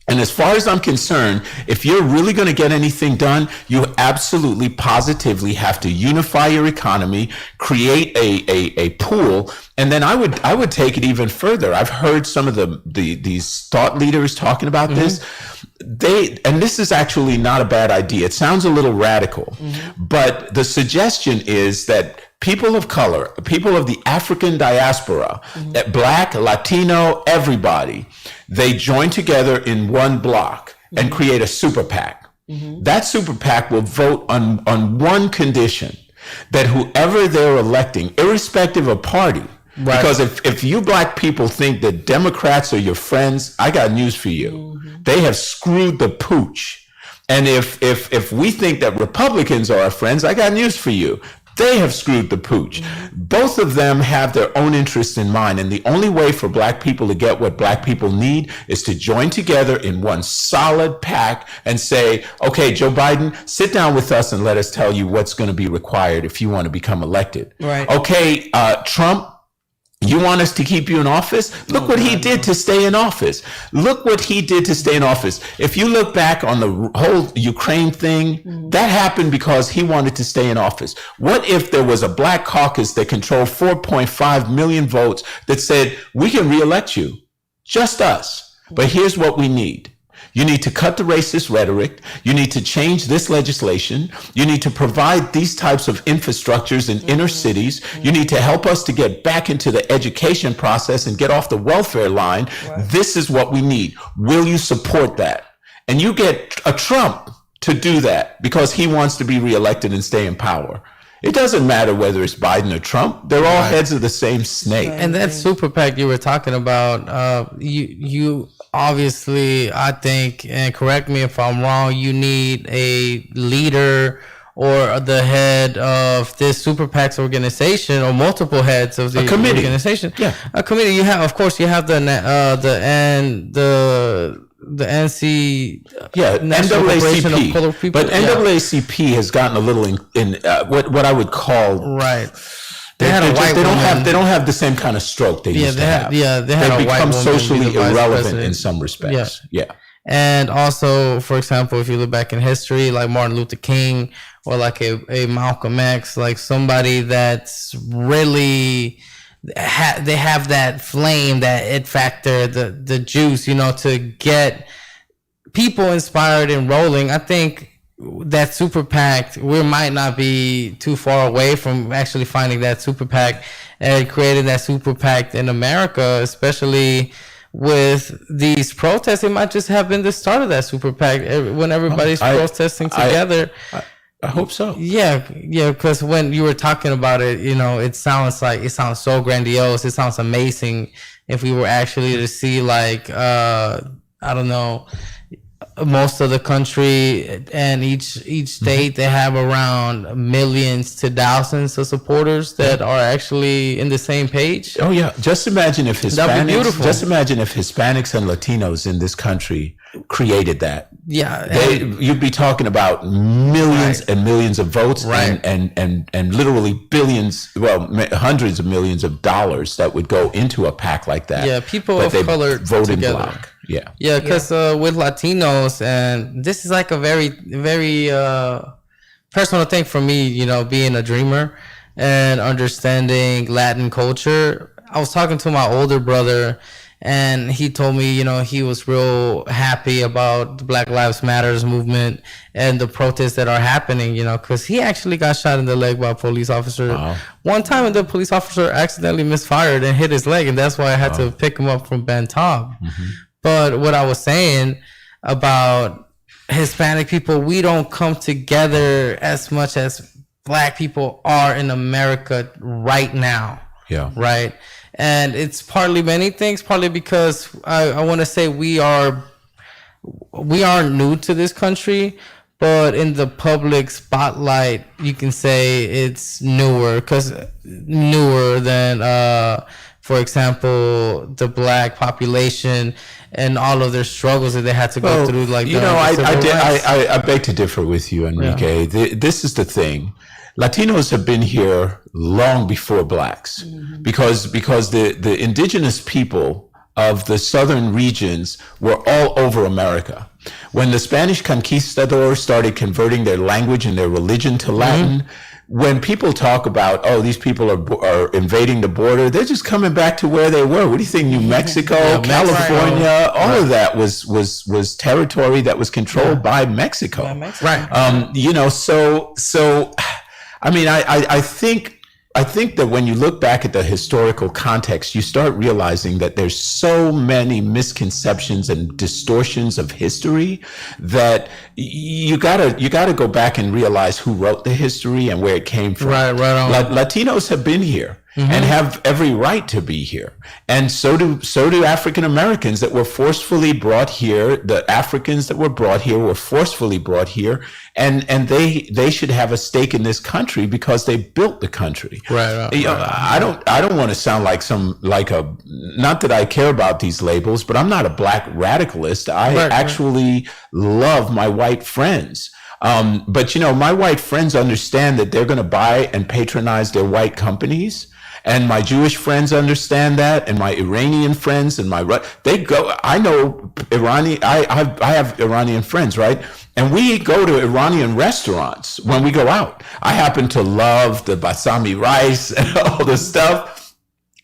And as far as I'm concerned, if you're really going to get anything done, you absolutely positively have to unify your economy, create a pool, and then I would take it even further. I've heard some of these thought leaders talking about this. And this is actually not a bad idea. It sounds a little radical, but the suggestion is that people of color, people of the African diaspora, Black, Latino, everybody, they join together in one block and create a super PAC. That super PAC will vote on one condition, that whoever they're electing, irrespective of party, right. Because if you Black people think that Democrats are your friends, I got news for you. They have screwed the pooch. And if we think that Republicans are our friends, I got news for you. They have screwed the pooch. Both of them have their own interests in mind. And the only way for Black people to get what Black people need is to join together in one solid pack and say, okay, Joe Biden, sit down with us and let us tell you what's going to be required if you want to become elected. Right. Okay, Trump, you want us to keep you in office? Look what he did to stay in office. Look what he did to stay in office. If you look back on the whole Ukraine thing, that happened because he wanted to stay in office. What if there was a Black caucus that controlled 4.5 million votes that said, we can reelect you, just us, but here's what we need. You need to cut the racist rhetoric. You need to change this legislation. You need to provide these types of infrastructures in inner cities. You need to help us to get back into the education process and get off the welfare line. Right. This is what we need. Will you support that? And you get a Trump to do that because he wants to be reelected and stay in power. It doesn't matter whether it's Biden or Trump. They're all heads of the same snake. And that super PAC you were talking about, you obviously, I think, and correct me if I'm wrong, you need a leader or the head of this super PAC's organization or multiple heads of the organization. Yeah, a committee. You have, of course, you have the NC, NAACP, but NAACP has gotten a little in what I would call They had a white woman. They don't have the same kind of stroke they used to have. Yeah, they had a white woman. They become socially irrelevant president. in some respects. Yeah. And also, for example, if you look back in history, like Martin Luther King or like a Malcolm X, like somebody that's really they have that flame, that it factor, the juice, you know, to get people inspired and rolling. I think that super PAC, we might not be too far away from actually finding that super PAC and creating that super PAC in America, especially with these protests. It might just have been the start of that super PAC when everybody's protesting together. I hope so. Yeah, because when you were talking about it, you know, it sounds so grandiose. It sounds amazing if we were actually to see, like, I don't know, most of the country and each state, they have around millions to thousands of supporters that are actually in the same page. Oh yeah, just imagine if That'd be beautiful. Hispanics and Latinos in this country created that. Yeah, you'd be talking about millions and millions of votes, right, and literally billions, well, hundreds of millions of dollars that would go into a PAC like that. Yeah, people of color vote in together. block. Yeah, because with Latinos, and this is like a very, very personal thing for me, you know, being a dreamer and understanding Latin culture. I was talking to my older brother, and he told me, you know, he was real happy about the Black Lives Matters movement and the protests that are happening, you know, because he actually got shot in the leg by a police officer. Wow. One time, and the police officer accidentally misfired and hit his leg, and that's why I had to pick him up from Ben Taub. Mm-hmm. But what I was saying about Hispanic people, we don't come together as much as Black people are in America right now. Yeah. Right. And it's partly many things, partly because I want to say we aren't new to this country, but in the public spotlight, you can say it's newer than, for example, the Black population and all of their struggles that they had to go through. Like, you know, I beg to differ with you, Enrique. Yeah. This is the thing. Latinos have been here long before Blacks, mm-hmm, because the indigenous people of the southern regions were all over America. When the Spanish conquistadors started converting their language and their religion to Latin, mm-hmm, when people talk about, oh, these people are invading the border, they're just coming back to where they were. What do you think? New Mexico, California, all of that was territory that was controlled by Mexico. Right. You know, so I mean, I think that when you look back at the historical context, you start realizing that there's so many misconceptions and distortions of history that you gotta go back and realize who wrote the history and where it came from. Right on. Latinos have been here. Mm-hmm. And have every right to be here, and so do African Americans that were forcefully brought here. The Africans that were brought here were forcefully brought here, and they should have a stake in this country because they built the country. Right. You know, I don't want to sound like not that I care about these labels, but I'm not a Black radicalist. I actually love my white friends. But you know, my white friends understand that they're going to buy and patronize their white companies. And my Jewish friends understand that, and my Iranian friends, and they go. I know Iranian. I have Iranian friends, right? And we go to Iranian restaurants when we go out. I happen to love the basmati rice and all this stuff.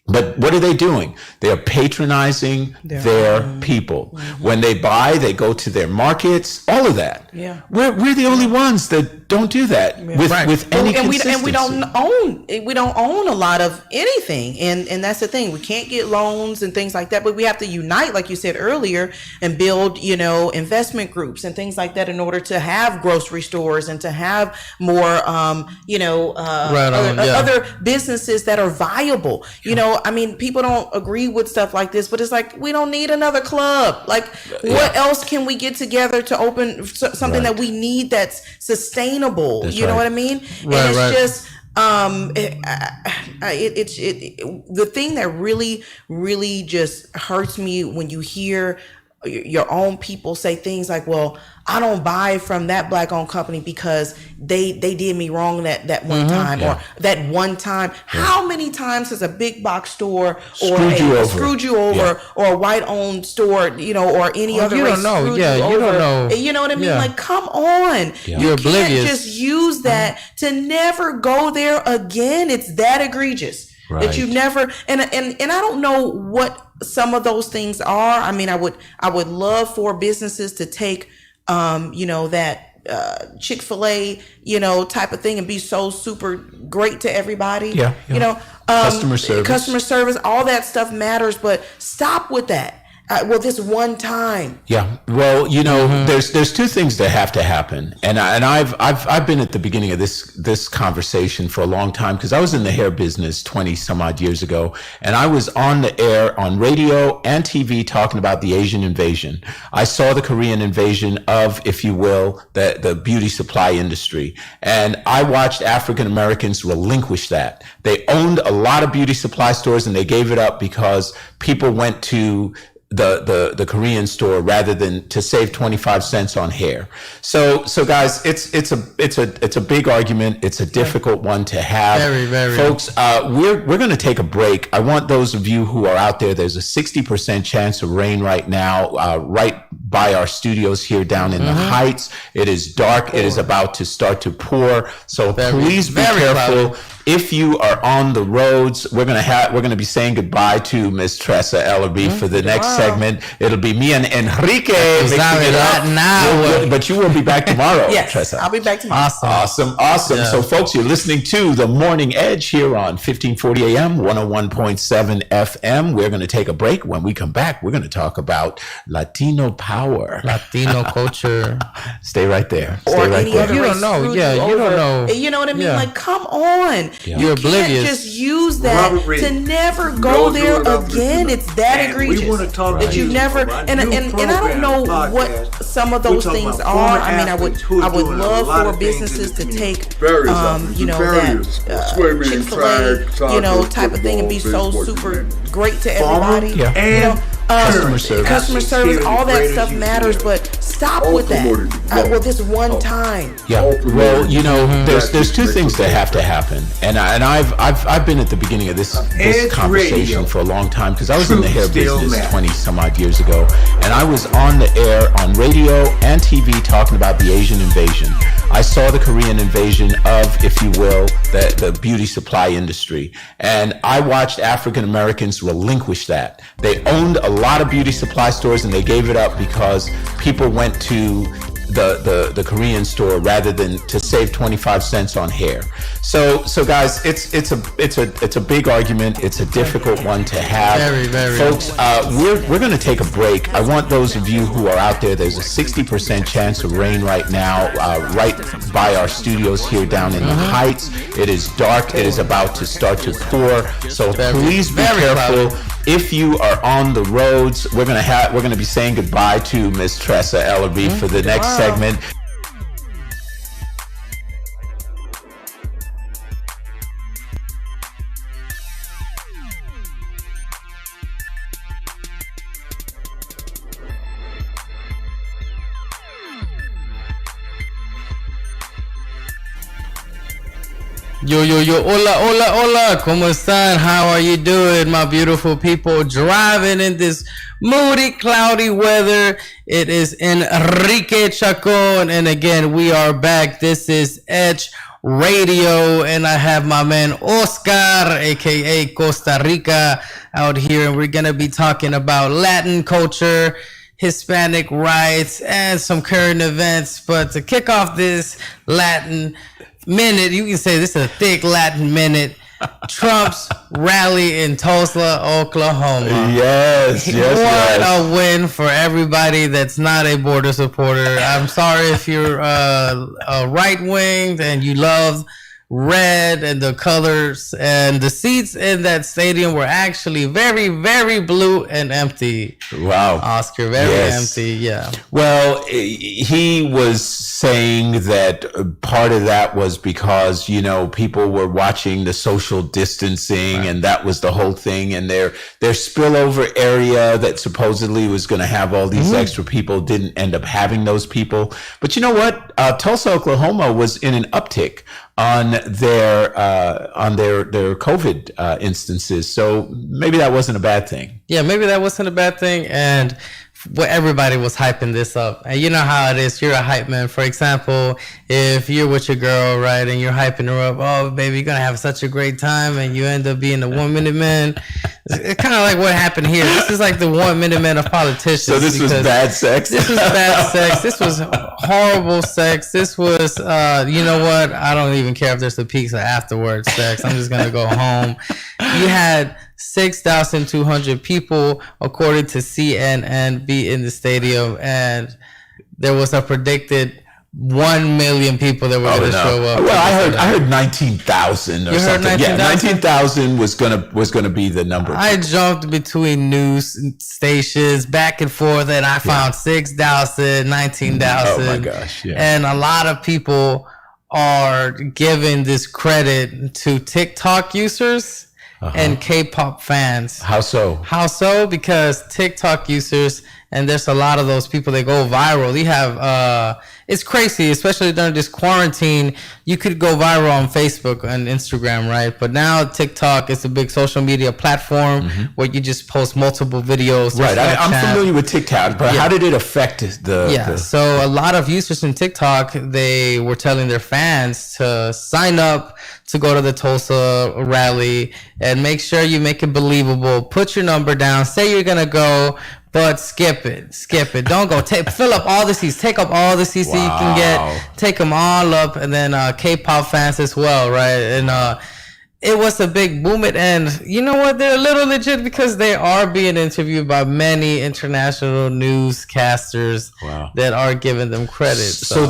But what are they doing? They are patronizing their people. Mm-hmm. When they buy, they go to their markets, all of that. Yeah. We're the only ones that don't do that with any consistency. And we don't own a lot of anything. And that's the thing. We can't get loans and things like that, but we have to unite, like you said earlier, and build, you know, investment groups and things like that in order to have grocery stores and to have more, other businesses that are viable. You know, I mean, people don't agree with stuff like this, but it's like, we don't need another club. Like, what else can we get together to open something that we need that's sustainable? That's you know what I mean? And it's just, the thing that really, really just hurts me when you hear your own people say things like, well, I don't buy from that black owned company because they did me wrong that one time or that one time. How many times has a big box store or screwed you over or a white owned store, or any other race screwed you over? Don't know. You know what I mean? Like, come on. You're oblivious. Can't just use that to never go there again. It's that egregious. Right. That you've never and I don't know what some of those things are. I mean, I would love for businesses to take that Chick-fil-A, type of thing and be so super great to everybody. Customer service, all that stuff matters, but stop with that. This one time. Yeah. Well, there's two things that have to happen, and I've been at the beginning of this conversation for a long time because I was in the hair business 20 some odd years ago, and I was on the air on radio and TV talking about the Asian invasion. I saw the Korean invasion of, if you will, the beauty supply industry, and I watched African Americans relinquish that. They owned a lot of beauty supply stores, and they gave it up because people went to the Korean store rather than to save 25 cents on hair. So guys, it's a big argument. It's a difficult one to have. Very, very. Folks, we're going to take a break. I want those of you who are out there, there's a 60% chance of rain right now, right by our studios here down in the Heights. It is dark. It is about to start to pour. So please be careful. Cloudy. If you are on the roads, we're gonna be saying goodbye to Miss Tressa Ellerby for the next segment. It'll be me and Enrique mixing it up. But you will be back tomorrow, yes, Tressa. I'll be back tomorrow. Awesome. Yeah. So, folks, you're listening to The Morning Edge here on 1540 AM, 101.7 FM. We're going to take a break. When we come back, we're going to talk about Latino power, Latino culture. Stay right there. Or any other you race don't know. Yeah, you don't know. You know what I mean? Like, come on. Yeah. You're oblivious. Can't just use that to never go there again. It's that egregious. We want to talk that you never and I don't know what some of those things are. I mean, I would love for businesses to take that Chick-fil-A type of thing and be so super great to everybody. Customer service, all that stuff matters, but stop with that. This one time. Yeah. Well, there's two things that have to happen, and I've been at the beginning of this conversation for a long time because I was in the hair business 20 some odd years ago, and I was on the air on radio and TV talking about the Asian invasion. I saw the Korean invasion of, if you will, the beauty supply industry, and I watched African Americans relinquish that. They owned a lot of beauty supply stores, and they gave it up because people went to the Korean store rather than to save 25 cents on hair. So guys, it's a big argument. It's a difficult one to have. Very, very. Folks, we're going to take a break. I want those of you who are out there, there's a 60% chance of rain right now, right by our studios here down in the Heights. It is dark. It is about to start to pour. So please be careful. If you are on the roads, we're gonna be saying goodbye to Miss Tressa Ellerby for the next segment. Yo, hola, ¿cómo están? How are you doing, my beautiful people? Driving in this moody, cloudy weather. It is Enrique Chacon, and again, we are back. This is Edge Radio, and I have my man Oscar, aka Costa Rica, out here, and we're gonna be talking about Latin culture, Hispanic rights, and some current events. But to kick off this Latin minute, you can say this is a thick Latin minute. Trump's rally in Tulsa, Oklahoma. Yes. What a win for everybody that's not a border supporter. I'm sorry if you're right-winged and you love red and the colors, and the seats in that stadium were actually very, very blue and empty. Wow. Oscar, very empty. Yeah. Well, he was saying that part of that was because, you know, people were watching the social distancing, and that was the whole thing. And their spillover area that supposedly was going to have all these extra people didn't end up having those people. But you know what? Tulsa, Oklahoma was in an uptick on their COVID instances. So maybe that wasn't a bad thing. Yeah, maybe that wasn't a bad thing. And everybody was hyping this up. And you know how it is. You're a hype man. For example, if you're with your girl, right, and you're hyping her up, oh, baby, you're going to have such a great time, and you end up being the 1 minute man. It's kind of like what happened here. This is like the 1 minute man of politicians. So this was bad sex? This was bad sex. This was horrible sex. This was, you know what? I don't even care if there's a pizza afterwards sex. I'm just going to go home. You had 6,200 people, according to CNN, be in the stadium, and there was a predicted 1 million people that were going to show up. Well, I heard 19,000 or something. 19, yeah, 19,000 was gonna be the number. I jumped between news stations back and forth, and I found 6,000, 19,000. Oh my gosh! Yeah. And a lot of people are giving this credit to TikTok users. And K-pop fans. How so? How so? Because TikTok users, and there's a lot of those people that go viral. You have, it's crazy, especially during this quarantine. You could go viral on Facebook and Instagram, right? But now TikTok is a big social media platform where you just post multiple videos. Right. I'm familiar with TikTok, but how did it affect the... So a lot of users in TikTok, they were telling their fans to sign up to go to the Tulsa rally and make sure you make it believable. Put your number down. Say you're going to go, but skip it. Don't go. Fill up all the seats. Take up all the seats that you can get. Take them all up. And then K-pop fans as well, right? And it was a big movement. And you know what? They're a little legit because they are being interviewed by many international newscasters that are giving them credit. So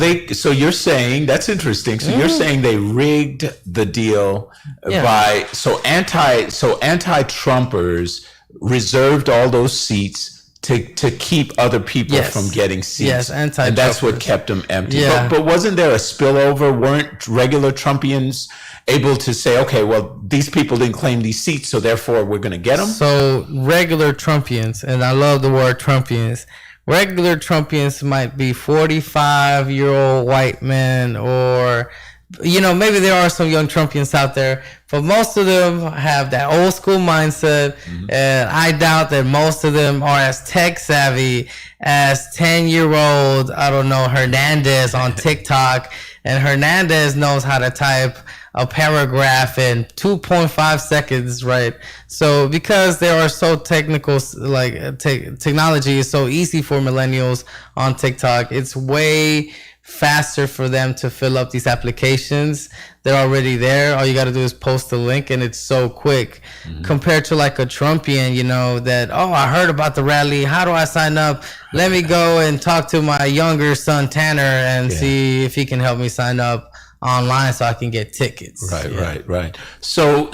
you're saying, that's interesting. So you're saying they rigged the deal by, so anti-Trumpers reserved all those seats to keep other people from getting seats. Yes, and that's what kept them empty. Yeah. But wasn't there a spillover? Weren't regular Trumpians able to say, okay, well, these people didn't claim these seats, so therefore we're going to get them? So regular Trumpians, and I love the word Trumpians, regular Trumpians might be 45-year-old white men, or, you know, maybe there are some young Trumpians out there, but most of them have that old school mindset, and I doubt that most of them are as tech savvy as 10-year-old, I don't know, Hernandez on TikTok, and Hernandez knows how to type a paragraph in 2.5 seconds, right? So because they are so technical, like technology is so easy for millennials on TikTok, it's way faster for them to fill up these applications. They're already there. All you got to do is post the link, and it's so quick compared to like a Trumpian, you know, that, oh, I heard about the rally. How do I sign up? Let me go and talk to my younger son, Tanner, and see if he can help me sign up online so I can get tickets. Right. So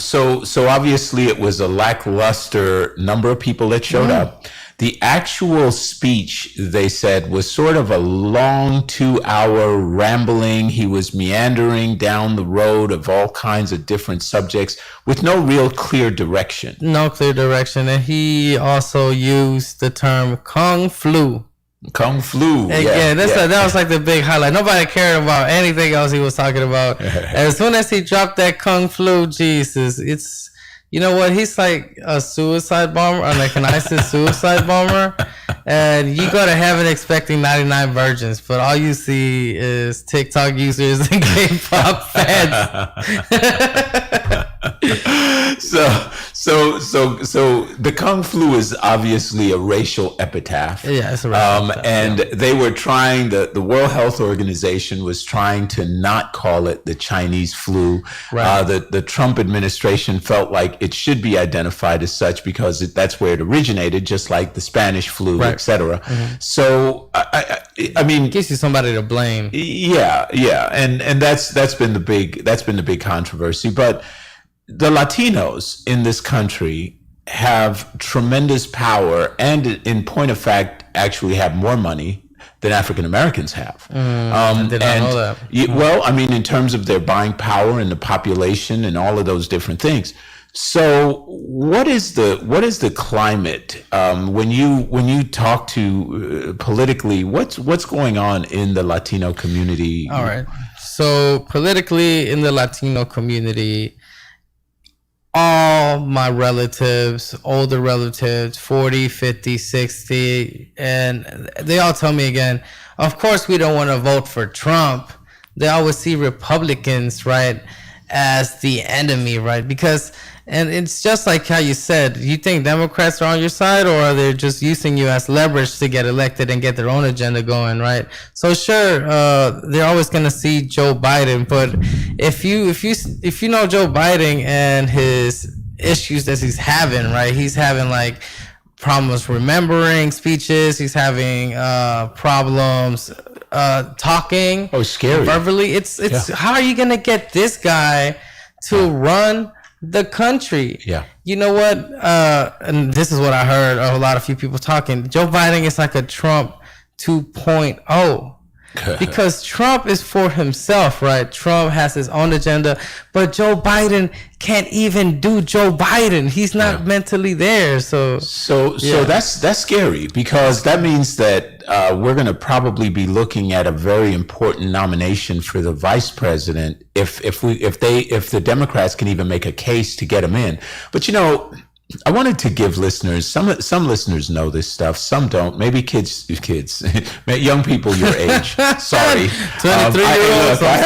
obviously it was a lackluster number of people that showed up. The actual speech, they said, was sort of a long 2-hour rambling. He was meandering down the road of all kinds of different subjects with no real clear direction. No clear direction. And he also used the term Kung Flu. Kung Flu. That was like the big highlight. Nobody cared about anything else he was talking about. As soon as he dropped that Kung Flu, Jesus, it's, you know what? He's like a suicide bomber, or like an ISIS suicide bomber. And you go to heaven expecting 99 virgins, but all you see is TikTok users and K-pop fans. So the Kung flu is obviously a racial epitaph. Yeah, it's a racial epitaph, and they were trying, the World Health Organization was trying to not call it the Chinese flu. Right. The Trump administration felt like it should be identified as such because that's where it originated, just like the Spanish flu, right. etc. Mm-hmm. So I mean, it gives you somebody to blame. Yeah, and that's been the big controversy. But the Latinos in this country have tremendous power, and in point of fact, actually have more money than African Americans have. I did not know that. Well, I mean, in terms of their buying power and the population and all of those different things. So, what is the climate when you talk to politically? What's going on in the Latino community? All right. So politically in the Latino community, all my relatives, older relatives, 40, 50, 60, and they all tell me again, of course we don't want to vote for Trump. They always see Republicans, right, as the enemy, right? Because, and it's just like how you said, you think Democrats are on your side, or are they just using you as leverage to get elected and get their own agenda going, right? So sure, they're always going to see Joe Biden, but if you know Joe Biden and his issues that he's having, right? He's having like problems remembering speeches. He's having problems talking. Oh, scary. Verbally. It's How are you going to get this guy to run the country? Yeah. You know what? And this is what I heard of a few people talking. Joe Biden is like a Trump 2.0. Because Trump is for himself, right? Trump has his own agenda, but Joe Biden can't even do Joe Biden. He's not mentally there. So that's scary, because that means that we're going to probably be looking at a very important nomination for the vice president if the Democrats can even make a case to get him in. But you know, I wanted to give listeners, some listeners know this stuff, some don't. Maybe kids, young people your age. Sorry, 23-year-olds. I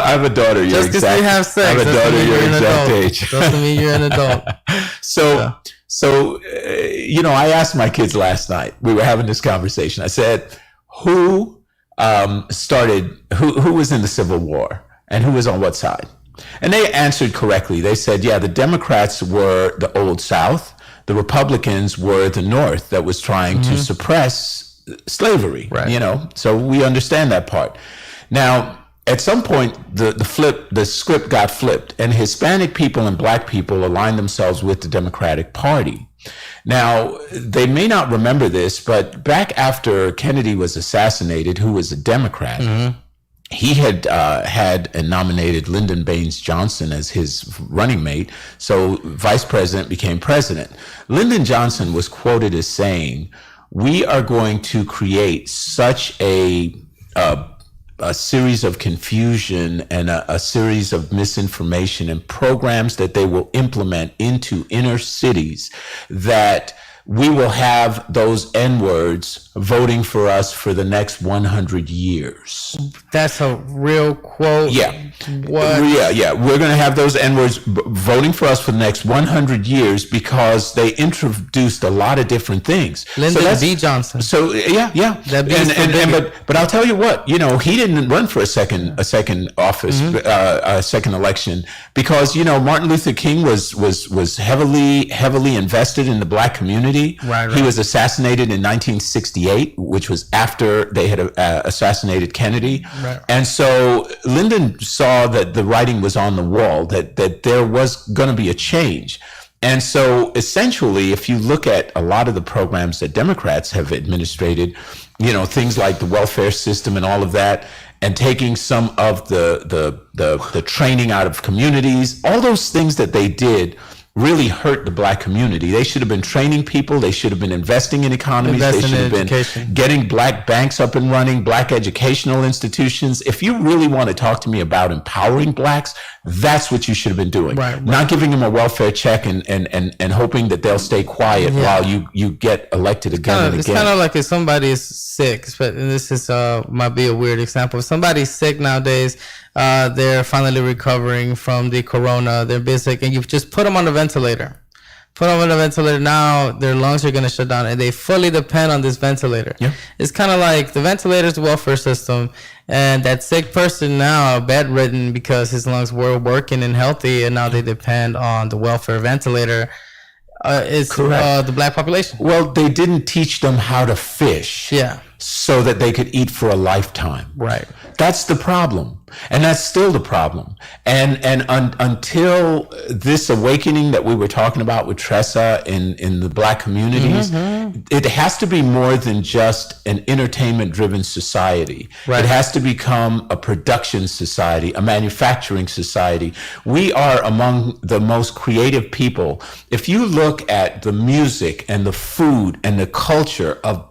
have a daughter. Just because we have sex, I have a daughter your exact age. Doesn't mean you're an adult. So you know, I asked my kids last night. We were having this conversation. I said, who was in the Civil War and who was on what side? And they answered correctly. They said, yeah, the Democrats were the Old South. The Republicans were the North that was trying to suppress slavery. Right. You know, so we understand that part. Now, at some point, the script got flipped, and Hispanic people and Black people aligned themselves with the Democratic Party. Now, they may not remember this, but back after Kennedy was assassinated, who was a Democrat, he had and nominated Lyndon Baines Johnson as his running mate. So vice president became president. Lyndon Johnson was quoted as saying, "We are going to create such a series of confusion and a series of misinformation and programs that they will implement into inner cities that we will have those N-words voting for us for the next 100 years. That's a real quote. Yeah. What? Yeah. We're going to have those N-words voting for us for the next 100 years because they introduced a lot of different things. Lyndon B. Johnson. So yeah. But I'll tell you what, you know, he didn't run for a second office, a second election, because, you know, Martin Luther King was heavily invested in the Black community. Right. He was assassinated in 1968, which was after they had assassinated Kennedy. Right. And so Lyndon saw that the writing was on the wall, that there was going to be a change. And so essentially, if you look at a lot of the programs that Democrats have administrated, you know, things like the welfare system and all of that, and taking some of the training out of communities, all those things that they did really hurt the Black community. They should have been training people. They should have been investing in economies. They should have been getting Black banks up and running, Black educational institutions. If you really want to talk to me about empowering Blacks, that's what you should have been doing. Right. Not giving them a welfare check and hoping that they'll stay quiet while you get elected again and again. It's kind of like if somebody is sick, but this is might be a weird example. If somebody's sick nowadays, they're finally recovering from the corona, they're sick, and you just put them on a ventilator. put them on a ventilator now, their lungs are going to shut down, and they fully depend on this ventilator. Yeah. It's kind of like the ventilator's the welfare system, and that sick person now bedridden because his lungs were working and healthy, and now they depend on the welfare ventilator. Is the black population. Well, they didn't teach them how to fish. Yeah. So that they could eat for a lifetime. Right. That's the problem. And that's still the problem. And until this awakening that we were talking about with Tressa in the black communities, it has to be more than just an entertainment-driven society. Right. It has to become a production society, a manufacturing society. We are among the most creative people. If you look at the music and the food and the culture of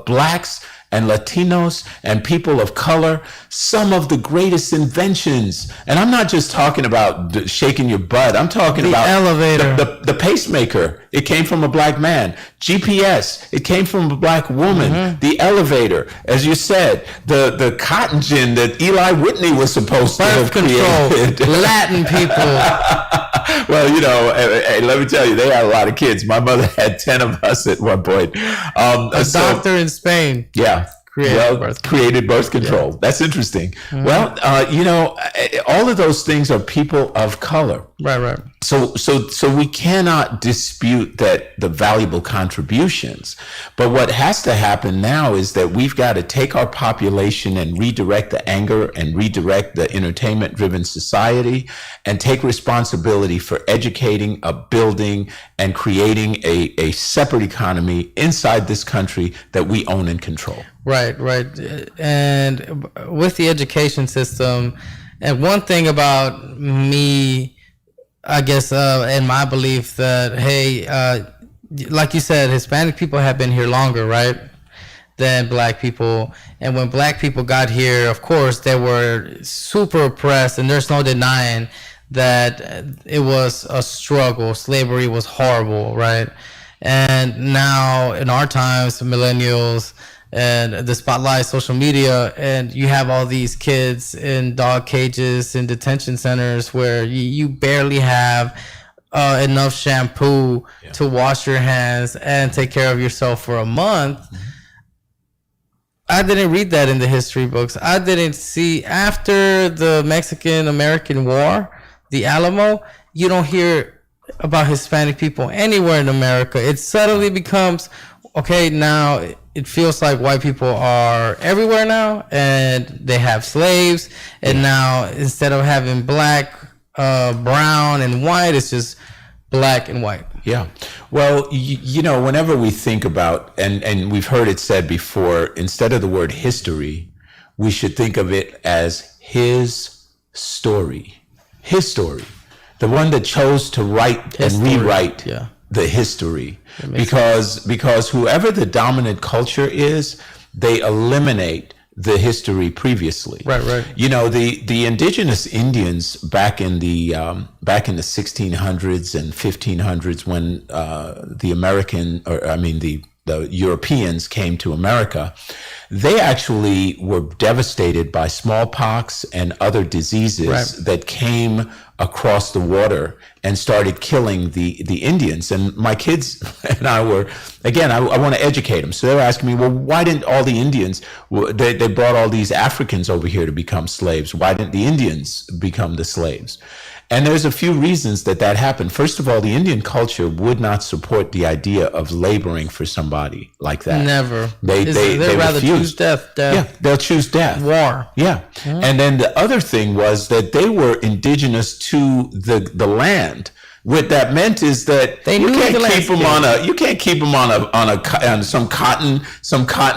blacks and Latinos and people of color, some of the greatest inventions. And I'm not just talking about shaking your butt. I'm talking about elevator, the pacemaker. It came from a black man. GPS. It came from a black woman. The elevator, as you said, the cotton gin that Eli Whitney was supposed to have created. Latin people. Well, you know, hey, let me tell you, they had a lot of kids. My mother had 10 of us at one point. A doctor in Spain. Yeah. Created birth control. Yeah. That's interesting. Well, you know, all of those things are people of color. Right. So we cannot dispute that the valuable contributions. But what has to happen now is that we've got to take our population and redirect the anger and redirect the entertainment-driven society and take responsibility for educating, building, and creating a separate economy inside this country that we own and control. Right. And with the education system, and one thing about me, I guess, and my belief that, hey, like you said, Hispanic people have been here longer, right, than black people. And when black people got here, of course, they were super oppressed, and there's no denying that it was a struggle. Slavery was horrible, right? And now in our times, millennials, and the spotlight, social media, and you have all these kids in dog cages in detention centers where you barely have enough shampoo to wash your hands and take care of yourself for a month. I didn't read that in the history books. I didn't see, after the Mexican-American War, the Alamo, you don't hear about Hispanic people anywhere in America. It suddenly becomes, okay, now it feels like white people are everywhere now, and they have slaves, and now instead of having black, brown, and white, it's just black and white. Yeah. Well, you know, whenever we think about, and we've heard it said before, instead of the word history, we should think of it as his story. His story. The one that chose to write and rewrite the history. Because whoever the dominant culture is, they eliminate the history previously. Right. You know, the indigenous Indians back in the 1600s and 1500s, when the Europeans came to America, they actually were devastated by smallpox and other diseases that came across the water and started killing the Indians. And my kids and I were, again, I want to educate them. So they were asking me, well, why didn't all the Indians, they brought all these Africans over here to become slaves. Why didn't the Indians become the slaves? And there's a few reasons that happened. First of all, the Indian culture would not support the idea of laboring for somebody like that. Never. They rather refused. Choose death. Yeah, they'll choose death. War. Yeah. Mm-hmm. And then the other thing was that they were indigenous to the land. What that meant is that you can't keep them on some cotton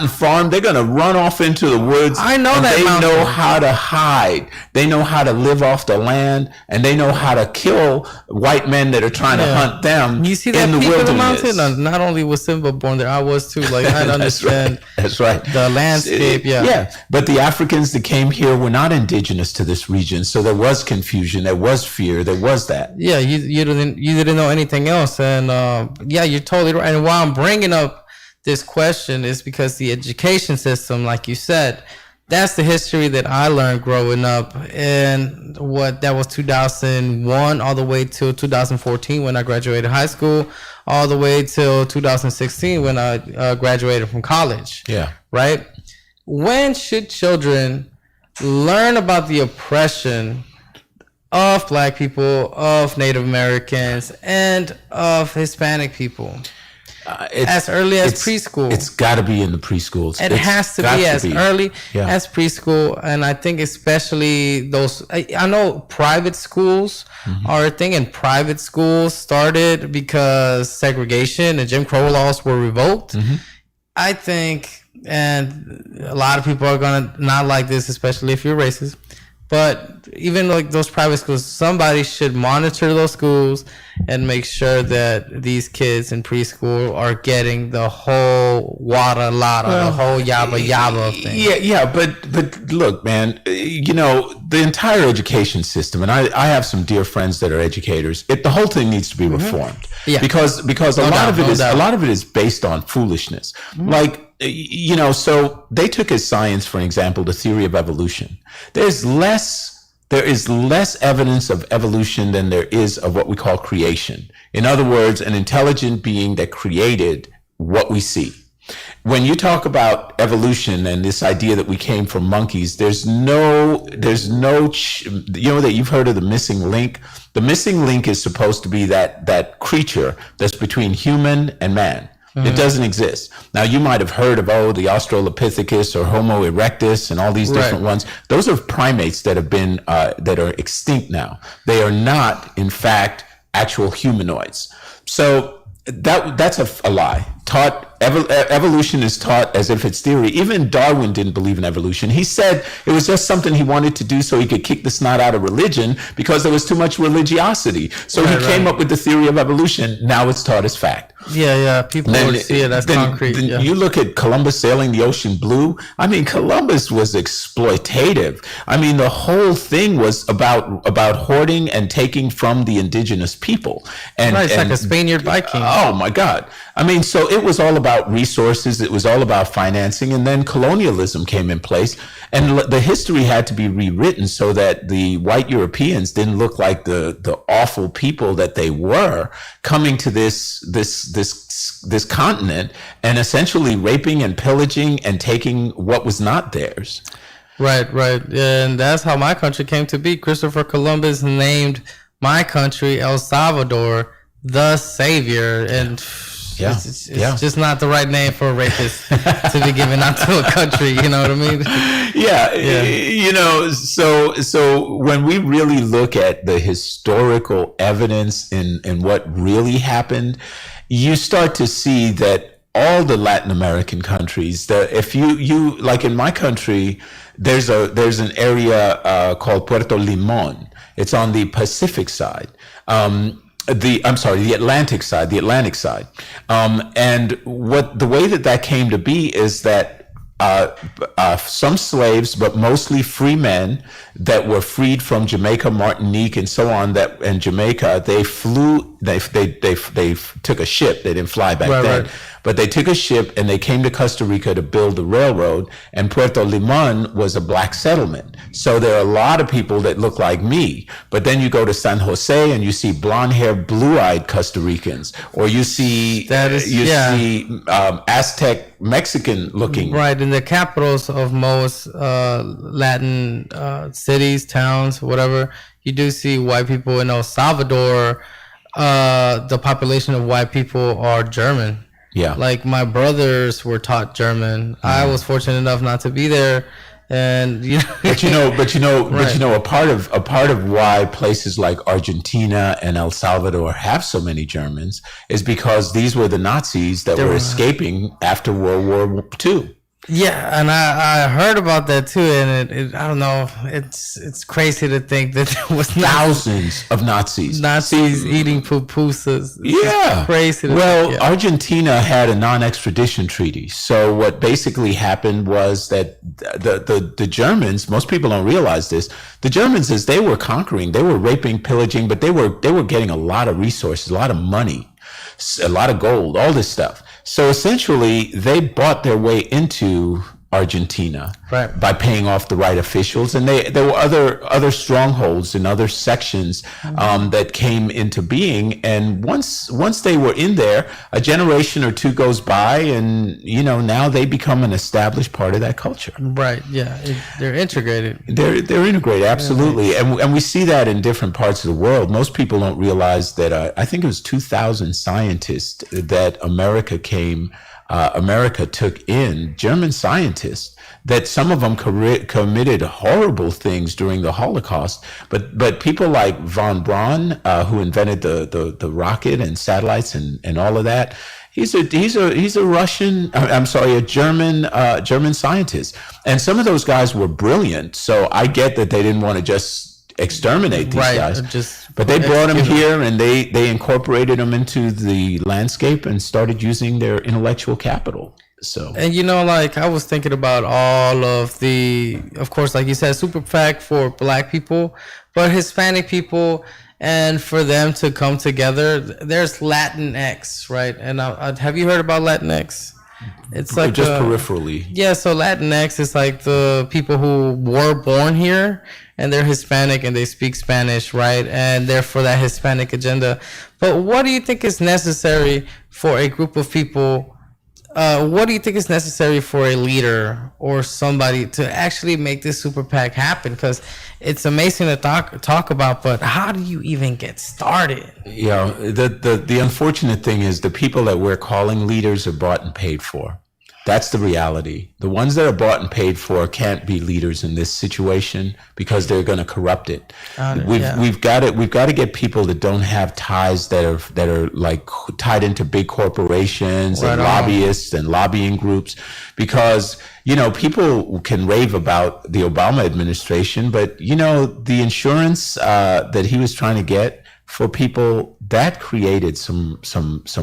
farm. They're going to run off into the woods. I know that. They know how to hide. They know how to live off the land, and they know how to kill white men that are trying to hunt them. You see that in the peak wilderness. Of the mountain? Not only was Simba born there, I was too. Like, I understand. That's right. The landscape. Yeah. But the Africans that came here were not indigenous to this region, so there was confusion, there was fear, there was that. Yeah, you didn't know anything else, and you're totally right. And why I'm bringing up this question is because the education system, like you said, that's the history that I learned growing up. And that was 2001 all the way till 2014 when I graduated high school, all the way till 2016 when I graduated from college. Yeah. Right? When should children learn about the oppression of Black people, of Native Americans, and of Hispanic people? As early as preschool. It's got to be in the preschools. It has to be as early as preschool. And I think especially those, I know private schools are a thing, and private schools started because segregation and Jim Crow laws were revoked. I think, and a lot of people are going to not like this, especially if you're racist, but even like those private schools, somebody should monitor those schools and make sure that these kids in preschool are getting the whole wada lada, the whole yabba yabba thing. Yeah, but look, man, the entire education system, and I have some dear friends that are educators. The whole thing needs to be reformed. Yeah, because a lot of it is based on foolishness. Like, so they took as science, for example, the theory of evolution. There is less evidence of evolution than there is of what we call creation. In other words, an intelligent being that created what we see. When you talk about evolution and this idea that we came from monkeys, there's no, that you've heard of the missing link. The missing link is supposed to be that creature that's between human and man. It doesn't exist. Now, you might have heard of, the Australopithecus or Homo erectus and all these different ones. Those are primates that have been, that are extinct now. They are not, in fact, actual humanoids. So that's a lie. Evolution is taught as if it's theory. Even Darwin didn't believe in evolution. He said it was just something he wanted to do so he could kick the snot out of religion because there was too much religiosity. So he came up with the theory of evolution. Now it's taught as fact. Yeah. People would see it as concrete. Then you look at Columbus sailing the ocean blue. I mean, Columbus was exploitative. I mean, the whole thing was about hoarding and taking from the indigenous people. It's like a Spaniard Viking. Oh my God. I mean, so it was all about resources. It was all about financing. And then colonialism came in place. And the history had to be rewritten so that the white Europeans didn't look like the awful people that they were coming to this continent and essentially raping and pillaging and taking what was not theirs. Right. And that's how my country came to be. Christopher Columbus named my country El Salvador the Savior. And it's just not the right name for a rapist to be given out to a country. You know what I mean? So when we really look at the historical evidence in what really happened, you start to see that all the Latin American countries, if you like in my country, there's an area called Puerto Limón. It's on the Pacific side. The Atlantic side. And the way that came to be is that some slaves, but mostly free men that were freed from Jamaica, Martinique, and so on, and Jamaica, they took a ship. They didn't fly back then. But they took a ship and they came to Costa Rica to build the railroad, and Puerto Limón was a black settlement. So there are a lot of people that look like me. But then you go to San Jose and you see blonde-haired, blue-eyed Costa Ricans, or you see Aztec Mexican looking. Right, in the capitals of most Latin cities, towns, whatever, you do see white people. In El Salvador, the population of white people are German. Yeah. Like my brothers were taught German. I was fortunate enough not to be there. And but a part of why places like Argentina and El Salvador have so many Germans is because these were the Nazis that were escaping after World War II. Yeah, and I heard about that too, and I don't know, it's crazy to think that there was thousands of Nazis eating pupusas. Yeah, crazy. Argentina had a non-extradition treaty, so what basically happened was that the Germans, most people don't realize this, the Germans, as they were conquering, they were raping, pillaging, but they were getting a lot of resources, a lot of money, a lot of gold, all this stuff. So essentially, they bought their way into Argentina, Right. by paying off the right officials, and there were other strongholds in other sections that came into being. And once they were in there, a generation or two goes by, and now they become an established part of that culture. Right. Yeah. They're integrated. They're integrated, absolutely, and we see that in different parts of the world. Most people don't realize that I think it was 2,000 scientists that America took in, German scientists, that some of them committed horrible things during the Holocaust. But people like von Braun, who invented the rocket and satellites and all of that, he's a Russian, I'm sorry, a German scientist. And some of those guys were brilliant. So I get that they didn't want to just exterminate these guys, but they brought them here, and they incorporated them into the landscape and started using their intellectual capital. So, and like I was thinking about all of of course, like you said, super PAC for Black people, but Hispanic people, and for them to come together. There's Latinx, right? And have you heard about Latinx? It's like just peripherally. Yeah, so Latinx is like the people who were born here and they're Hispanic and they speak Spanish, right? And they're for that Hispanic agenda. But what do you think is necessary for a group of people? What do you think is necessary for a leader or somebody to actually make this super PAC happen? Because it's amazing to talk about, but how do you even get started? Yeah, the unfortunate thing is the people that we're calling leaders are bought and paid for. That's the reality. The ones that are bought and paid for can't be leaders in this situation because they're going to corrupt it. We've got to get people that don't have ties that are like tied into big corporations and lobbyists and lobbying groups, because people can rave about the Obama administration, but the insurance that he was trying to get for people, that created some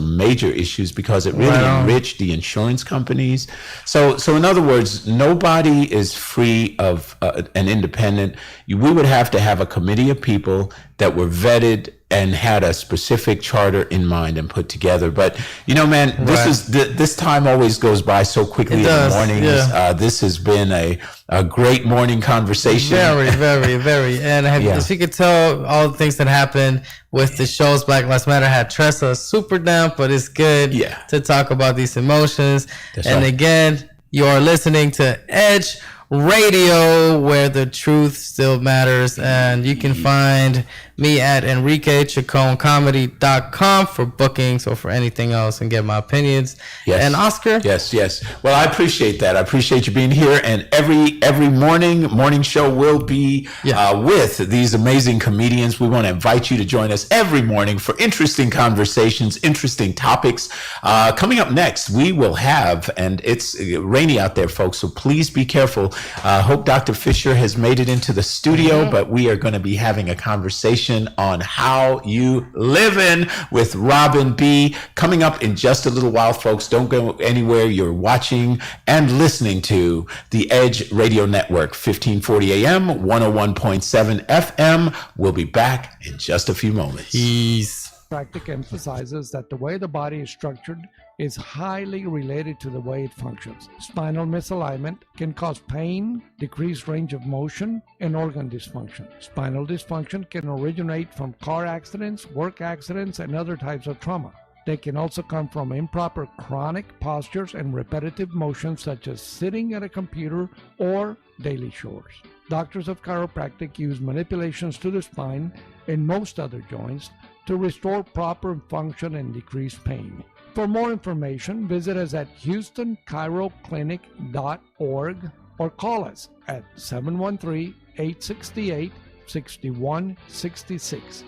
major issues because it really enriched the insurance companies. So in other words, nobody is free of an independent. We would have to have a committee of people that were vetted and had a specific charter in mind and put together. But man, this time always goes by so quickly in the mornings. Yeah. This has been a great morning conversation. Very, very, very. And as you could tell, all the things that happened with the shows, Black Lives Matter had Tressa super down, but it's good to talk about these emotions. That's right. Again, you are listening to Edge Radio, where the truth still matters. And you can find me at EnriqueChaconComedy.com for bookings or for anything else and get my opinions. Yes. And Oscar? Yes. Well, I appreciate that. I appreciate you being here. And every morning show will be with these amazing comedians. We want to invite you to join us every morning for interesting conversations, interesting topics. Coming up next, we will have, and it's rainy out there, folks, so please be careful. Hope Dr. Fisher has made it into the studio, but we are going to be having a conversation on how you living with Robin B. coming up in just a little while, folks. Don't go anywhere. You're watching and listening to the Edge Radio Network, 1540 AM, 101.7 FM. We'll be back in just a few moments. Peace. Chiropractic emphasizes that the way the body is structured is highly related to the way it functions. Spinal misalignment can cause pain, decreased range of motion, and organ dysfunction. Spinal dysfunction can originate from car accidents, work accidents, and other types of trauma. They can also come from improper chronic postures and repetitive motions such as sitting at a computer or daily chores. Doctors of chiropractic use manipulations to the spine and most other joints to restore proper function and decrease pain. For more information, visit us at HoustonChiroClinic.org or call us at 713-868-6166.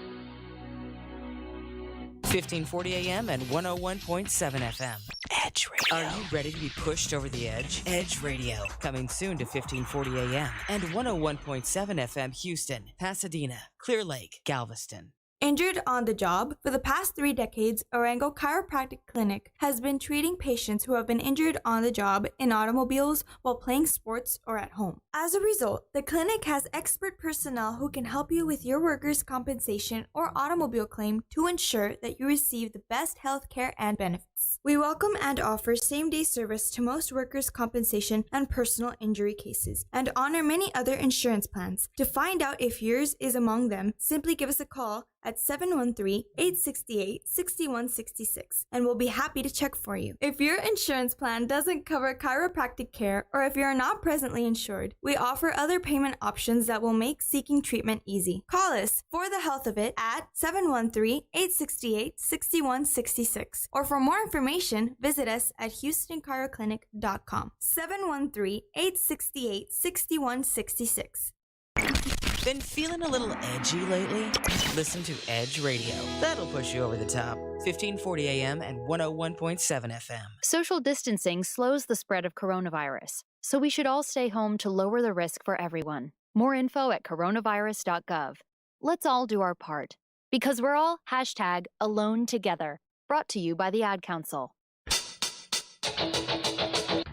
1540 AM and 101.7 FM. Edge Radio. Are you ready to be pushed over the edge? Edge Radio. Coming soon to 1540 AM and 101.7 FM Houston, Pasadena, Clear Lake, Galveston. Injured on the job? For the past 3 decades, Orango Chiropractic Clinic has been treating patients who have been injured on the job in automobiles while playing sports or at home. As a result, the clinic has expert personnel who can help you with your workers' compensation or automobile claim to ensure that you receive the best health care and benefits. costs. We welcome and offer same-day service to most workers' compensation and personal injury cases, and honor many other insurance plans. To find out if yours is among them, simply give us a call at 713-868-6166, and we'll be happy to check for you. If your insurance plan doesn't cover chiropractic care, or if you're not presently insured, we offer other payment options that will make seeking treatment easy. Call us for the health of it at 713-868-6166, or for more information, visit us at HoustonChiroClinic.com. 713-868-6166. Been feeling a little edgy lately? Listen to Edge Radio. That'll push you over the top. 1540 AM and 101.7 FM. Social distancing slows the spread of coronavirus, so we should all stay home to lower the risk for everyone. More info at coronavirus.gov. Let's all do our part, because we're all #AloneTogether. Brought to you by the Ad Council.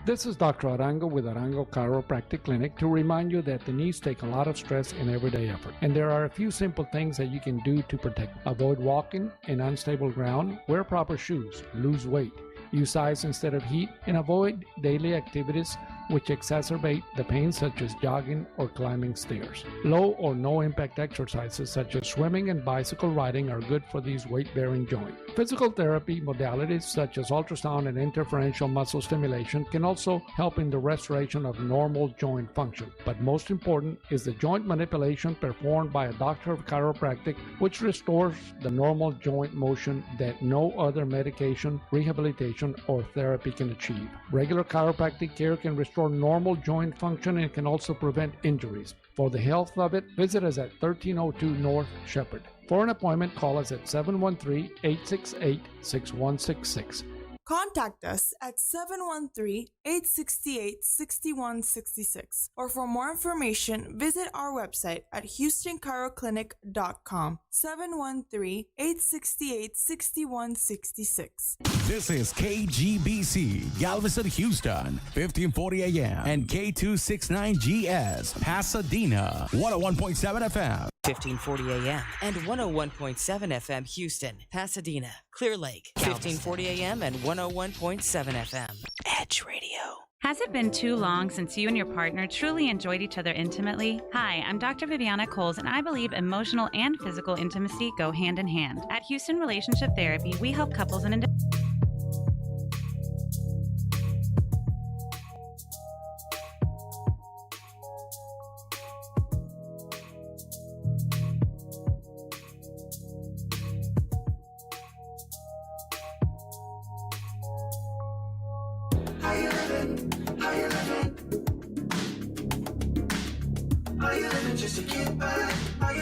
This is Dr. Arango with Arango Chiropractic Clinic to remind you that the knees take a lot of stress in everyday effort. And there are a few simple things that you can do to protect. Avoid walking in unstable ground, wear proper shoes, lose weight, use ice instead of heat, and avoid daily activities which exacerbate the pain, such as jogging or climbing stairs. Low or no impact exercises such as swimming and bicycle riding are good for these weight-bearing joints. Physical therapy modalities such as ultrasound and interferential muscle stimulation can also help in the restoration of normal joint function. But most important is the joint manipulation performed by a doctor of chiropractic, which restores the normal joint motion that no other medication, rehabilitation, or therapy can achieve. Regular chiropractic care can restore normal joint function and can also prevent injuries. For the health of it, visit us at 1302 North Shepherd. For an appointment, call us at 713-868-6166. Contact us at 713-868-6166, or for more information, visit our website at HoustonChiroClinic.com. 713-868-6166. This is KGBC, Galveston, Houston, 1540 AM, and K269GS, Pasadena, 101.7 FM. 1540 AM and 101.7 FM Houston, Pasadena, Clear Lake, 1540 AM and 101.7 FM. Edge Radio. Has it been too long since you and your partner truly enjoyed each other intimately? Hi, I'm Dr. Viviana Coles, and I believe emotional and physical intimacy go hand in hand. At Houston Relationship Therapy, we help couples and individuals. How you living just to get by?